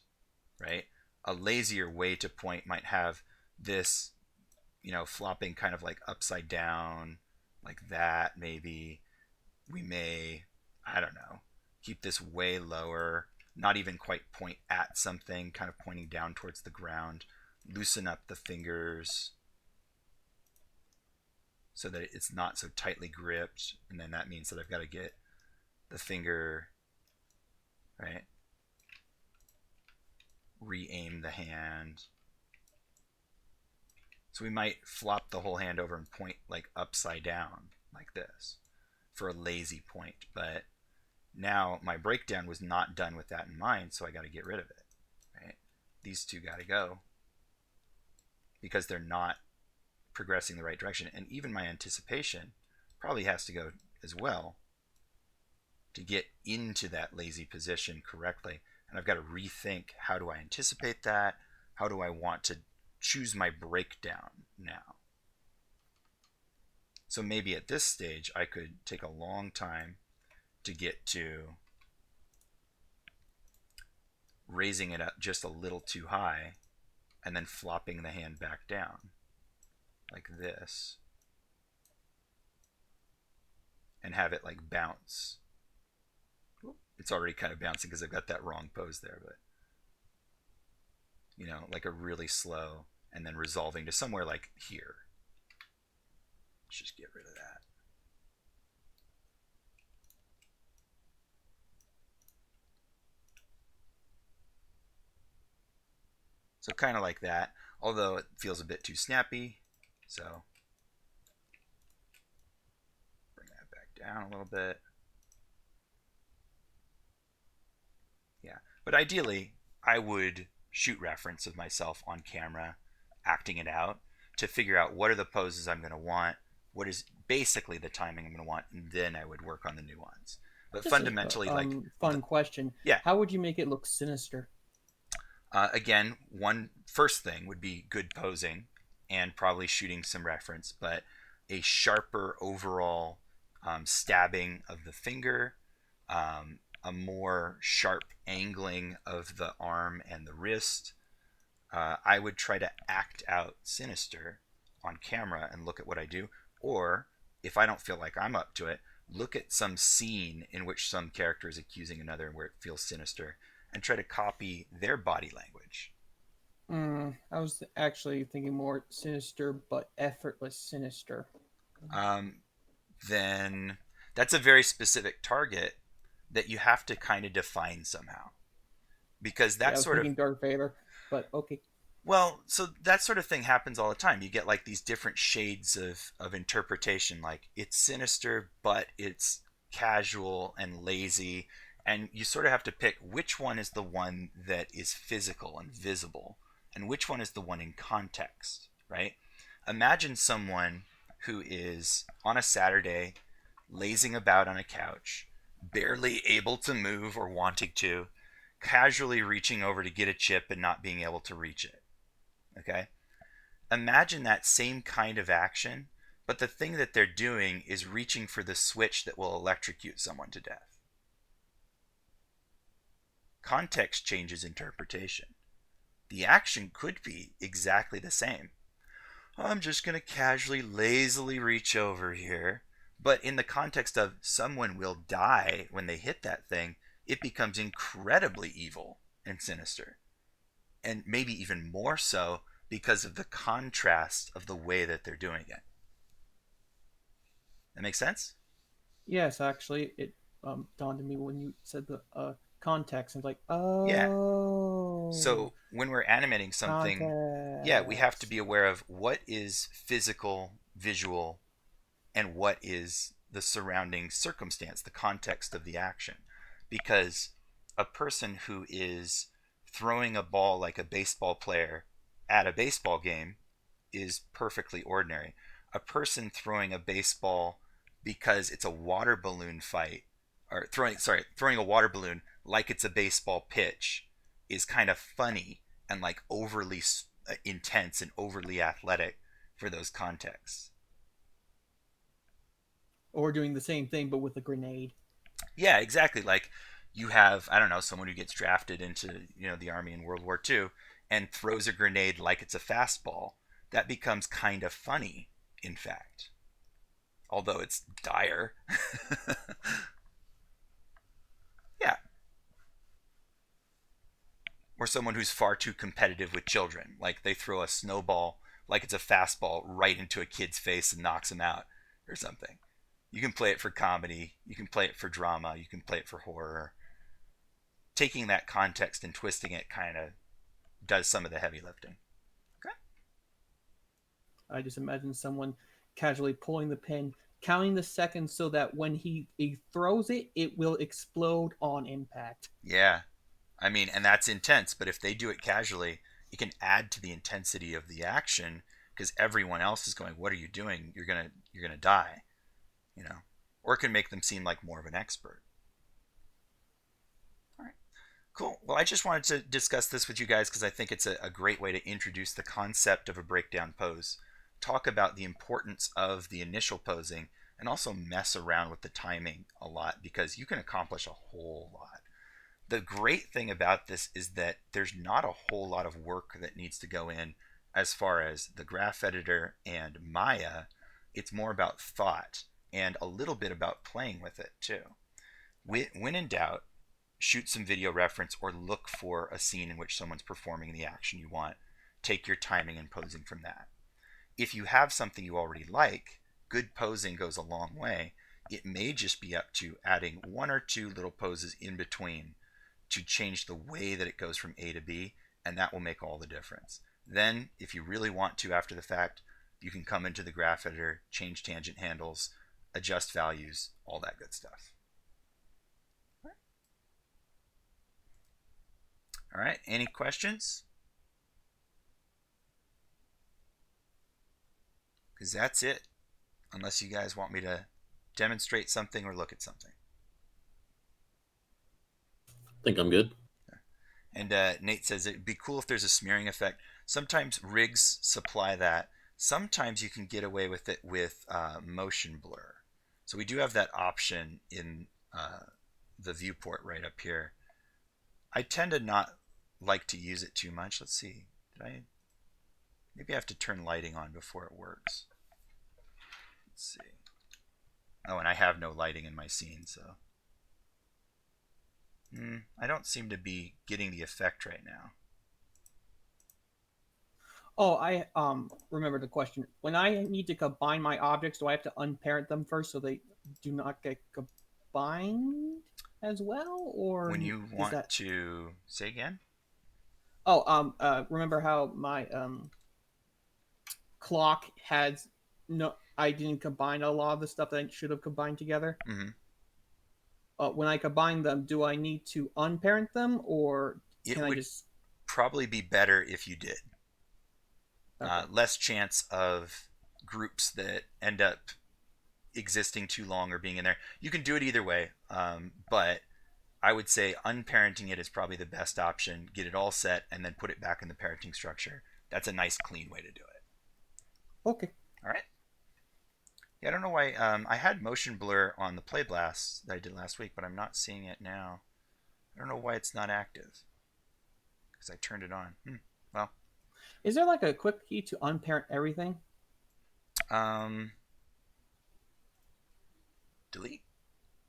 right? A lazier way to point might have this, flopping kind of like upside down, like that maybe. We may, I don't know, keep this way lower, not even quite point at something, kind of pointing down towards the ground. Loosen up the fingers so that it's not so tightly gripped, and then that means that I've got to get the finger, right? Re-aim the hand. So we might flop the whole hand over and point like upside down, like this, for a lazy point. But now my breakdown was not done with that in mind, so I got to get rid of it, right? These two got to go because they're not progressing the right direction. And even my anticipation probably has to go as well to get into that lazy position correctly. And I've got to rethink, how do I anticipate that? How do I want to choose my breakdown now? So maybe at this stage I could take a long time to get to raising it up just a little too high and then flopping the hand back down like this and have it like bounce. It's already kind of bouncing because I've got that wrong pose there, but like a really slow and then resolving to somewhere like here. Let's just get rid of that. So kind of like that, although it feels a bit too snappy. So bring that back down a little bit. Yeah, but ideally I would shoot reference of myself on camera, acting it out to figure out what are the poses I'm going to want, what is basically the timing I'm going to want, and then I would work on the nuance. But Just fundamentally, fun question. Yeah. How would you make it look sinister? Again, one first thing would be good posing and probably shooting some reference, but a sharper overall stabbing of the finger, a more sharp angling of the arm and the wrist. I would try to act out sinister on camera and look at what I do. Or if I don't feel like I'm up to it, look at some scene in which some character is accusing another where it feels sinister and try to copy their body language. I was actually thinking more sinister, but effortless sinister. Then that's a very specific target that you have to kind of define somehow. because Yeah, that I was sort of thinking Darth Vader, but okay. well, so that sort of thing happens all the time. You get like these different shades of interpretation. Like it's sinister, but it's casual and lazy. And you sort of have to pick which one is the one that is physical and visible, and which one is the one in context, right? Imagine someone who is on a Saturday lazing about on a couch, barely able to move or wanting to, casually reaching over to get a chip and not being able to reach it. Okay? Imagine that same kind of action, but the thing that they're doing is reaching for the switch that will electrocute someone to death. Context changes interpretation. The action could be exactly the same. I'm just going to casually, lazily reach over here. But in the context of someone will die when they hit that thing, it becomes incredibly evil and sinister. And maybe even more so because of the contrast of the way that they're doing it. That makes sense? Yes, actually, it dawned on me when you said the context, and like, Yeah. oh, So when we're animating something, yeah, we have to context. be aware of what is physical, visual, and what is the surrounding circumstance, the context of the action. Because a person who is throwing a ball like a baseball player at a baseball game is perfectly ordinary. A person throwing a baseball because it's a water balloon fight, or throwing a water balloon like it's a baseball pitch, is kind of funny and like overly intense and overly athletic for those contexts. Or doing the same thing but with a grenade. Yeah, exactly. Like you have, I don't know, someone who gets drafted into, the army in World War II and throws a grenade like it's a fastball. That becomes kind of funny, in fact. Although it's dire. Yeah. Or someone who's far too competitive with children. Like they throw a snowball like it's a fastball right into a kid's face and knocks him out or something. You can play it for comedy, you can play it for drama, you can play it for horror. Taking that context and twisting it kind of does some of the heavy lifting. Okay. I just imagine someone casually pulling the pin, counting the seconds so that when he throws it, it will explode on impact. Yeah. I mean, and that's intense, but if they do it casually, it can add to the intensity of the action because everyone else is going, "What are you doing? You're going to die." You know. Or it can make them seem like more of an expert. All right. Cool. Well, I just wanted to discuss this with you guys because I think it's a great way to introduce the concept of a breakdown pose, talk about the importance of the initial posing, and also mess around with the timing a lot because you can accomplish a whole lot. The great thing about this is that there's not a whole lot of work that needs to go in as far as the graph editor and Maya. It's more about thought and a little bit about playing with it too. When in doubt, shoot some video reference or look for a scene in which someone's performing the action you want. Take your timing and posing from that. If you have something you already like, good posing goes a long way. It may just be up to adding one or two little poses in between to change the way that it goes from A to B, and that will make all the difference. Then, if you really want to after the fact, you can come into the graph editor, change tangent handles, adjust values, all that good stuff. All right, any questions? Because that's it, unless you guys want me to demonstrate something or look at something. I think I'm good. And Nate says it'd be cool if there's a smearing effect. Sometimes rigs supply that. Sometimes you can get away with it with motion blur. So we do have that option in the viewport right up here. I tend to not like to use it too much. Let's see. Maybe I have to turn lighting on before it works. Let's see. Oh, and I have no lighting in my scene, so I don't seem to be getting the effect right now. Oh, I remember the question. When I need to combine my objects, do I have to unparent them first so they do not get combined? as well, or When you want that... to say again? Oh, remember how my clock has no? I didn't combine a lot of the stuff that I should have combined together. Mm-hmm. When I combine them, do I need to unparent them, or It can I would just... probably be better if you did. Okay. Less chance of groups that end up existing too long or being in there. You can do it either way, but I would say unparenting it is probably the best option. Get it all set and then put it back in the parenting structure. That's a nice, clean way to do it. Okay. All right. Yeah, I don't know why. I had motion blur on the Play Blast that I did last week, but I'm not seeing it now. I don't know why it's not active because I turned it on. Well, Is there like a quick key to unparent everything? um, delete.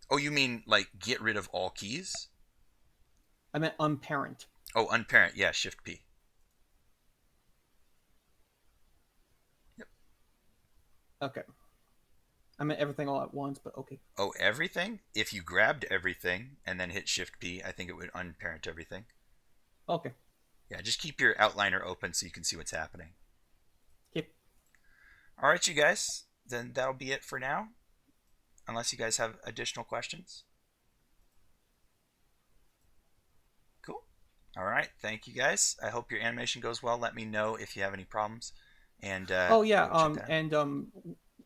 Oh, you mean like get rid of all keys? I meant unparent. Oh, unparent. Yeah, Shift P. Yep. Okay. I meant everything all at once, but okay. Oh, everything? If you grabbed everything and then hit Shift P, I think it would unparent everything. Okay. Yeah, just keep your outliner open so you can see what's happening. Yep. All right, you guys. Then that'll be it for now. Unless you guys have additional questions. Cool. All right. Thank you, guys. I hope your animation goes well. Let me know if you have any problems. And Oh yeah. we'll check that out. And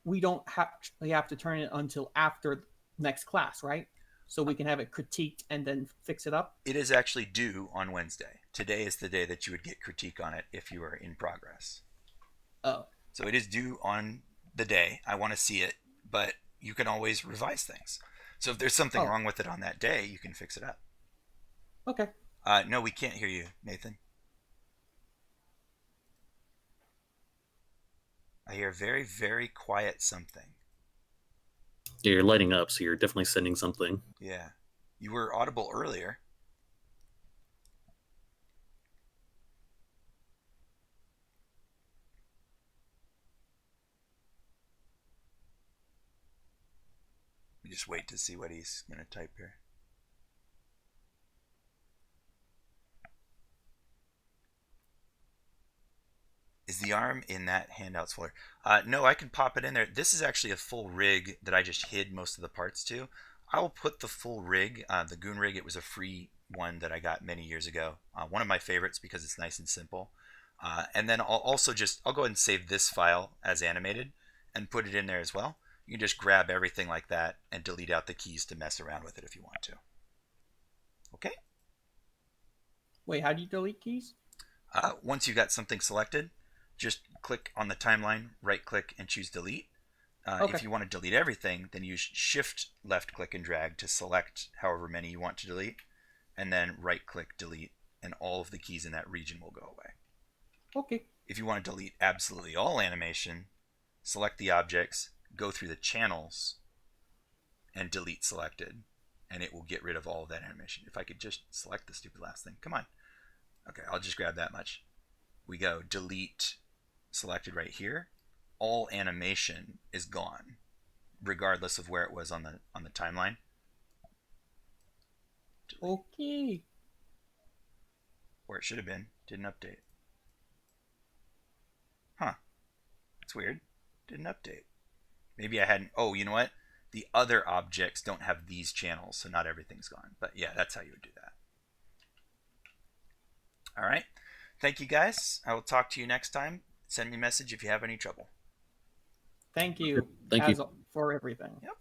we don't have to turn it until after next class, right? So we can have it critiqued and then fix it up. It is actually due on Wednesday. Today is the day that you would get critique on it if you are in progress. Oh. So it is due on the day. I want to see it, but you can always revise things. So if there's something wrong with it on that day, you can fix it up. Okay. No, we can't hear you, Nathan. I hear very, very quiet something. Yeah, you're lighting up, so you're definitely sending something. Yeah. You were audible earlier. We just wait to see what he's going to type here. Is the arm in that handouts folder? No, I can pop it in there. This is actually a full rig that I just hid most of the parts to. I will put the full rig, the Goon rig. It was a free one that I got many years ago. One of my favorites because it's nice and simple. And then I'll also I'll go ahead and save this file as animated and put it in there as well. You can just grab everything like that and delete out the keys to mess around with it if you want to. Okay? Wait, how do you delete keys? Once you've got something selected, just click on the timeline, right click, and choose delete. If you want to delete everything, then use shift left click and drag to select however many you want to delete, and then right click delete, and all of the keys in that region will go away. Okay. If you want to delete absolutely all animation, select the objects, go through the channels, and delete selected, and it will get rid of all of that animation. If I could just select the stupid last thing. Come on. Okay, I'll just grab that much. We go delete selected right here. All animation is gone, regardless of where it was on the timeline. Delete. Okay. Where it should have been. Didn't update. Huh. That's weird. Didn't update. Maybe I hadn't. Oh, you know what? The other objects don't have these channels, so not everything's gone. But yeah, that's how you would do that. All right. Thank you, guys. I will talk to you next time. Send me a message if you have any trouble. Thank you. Thank you for everything. Yep.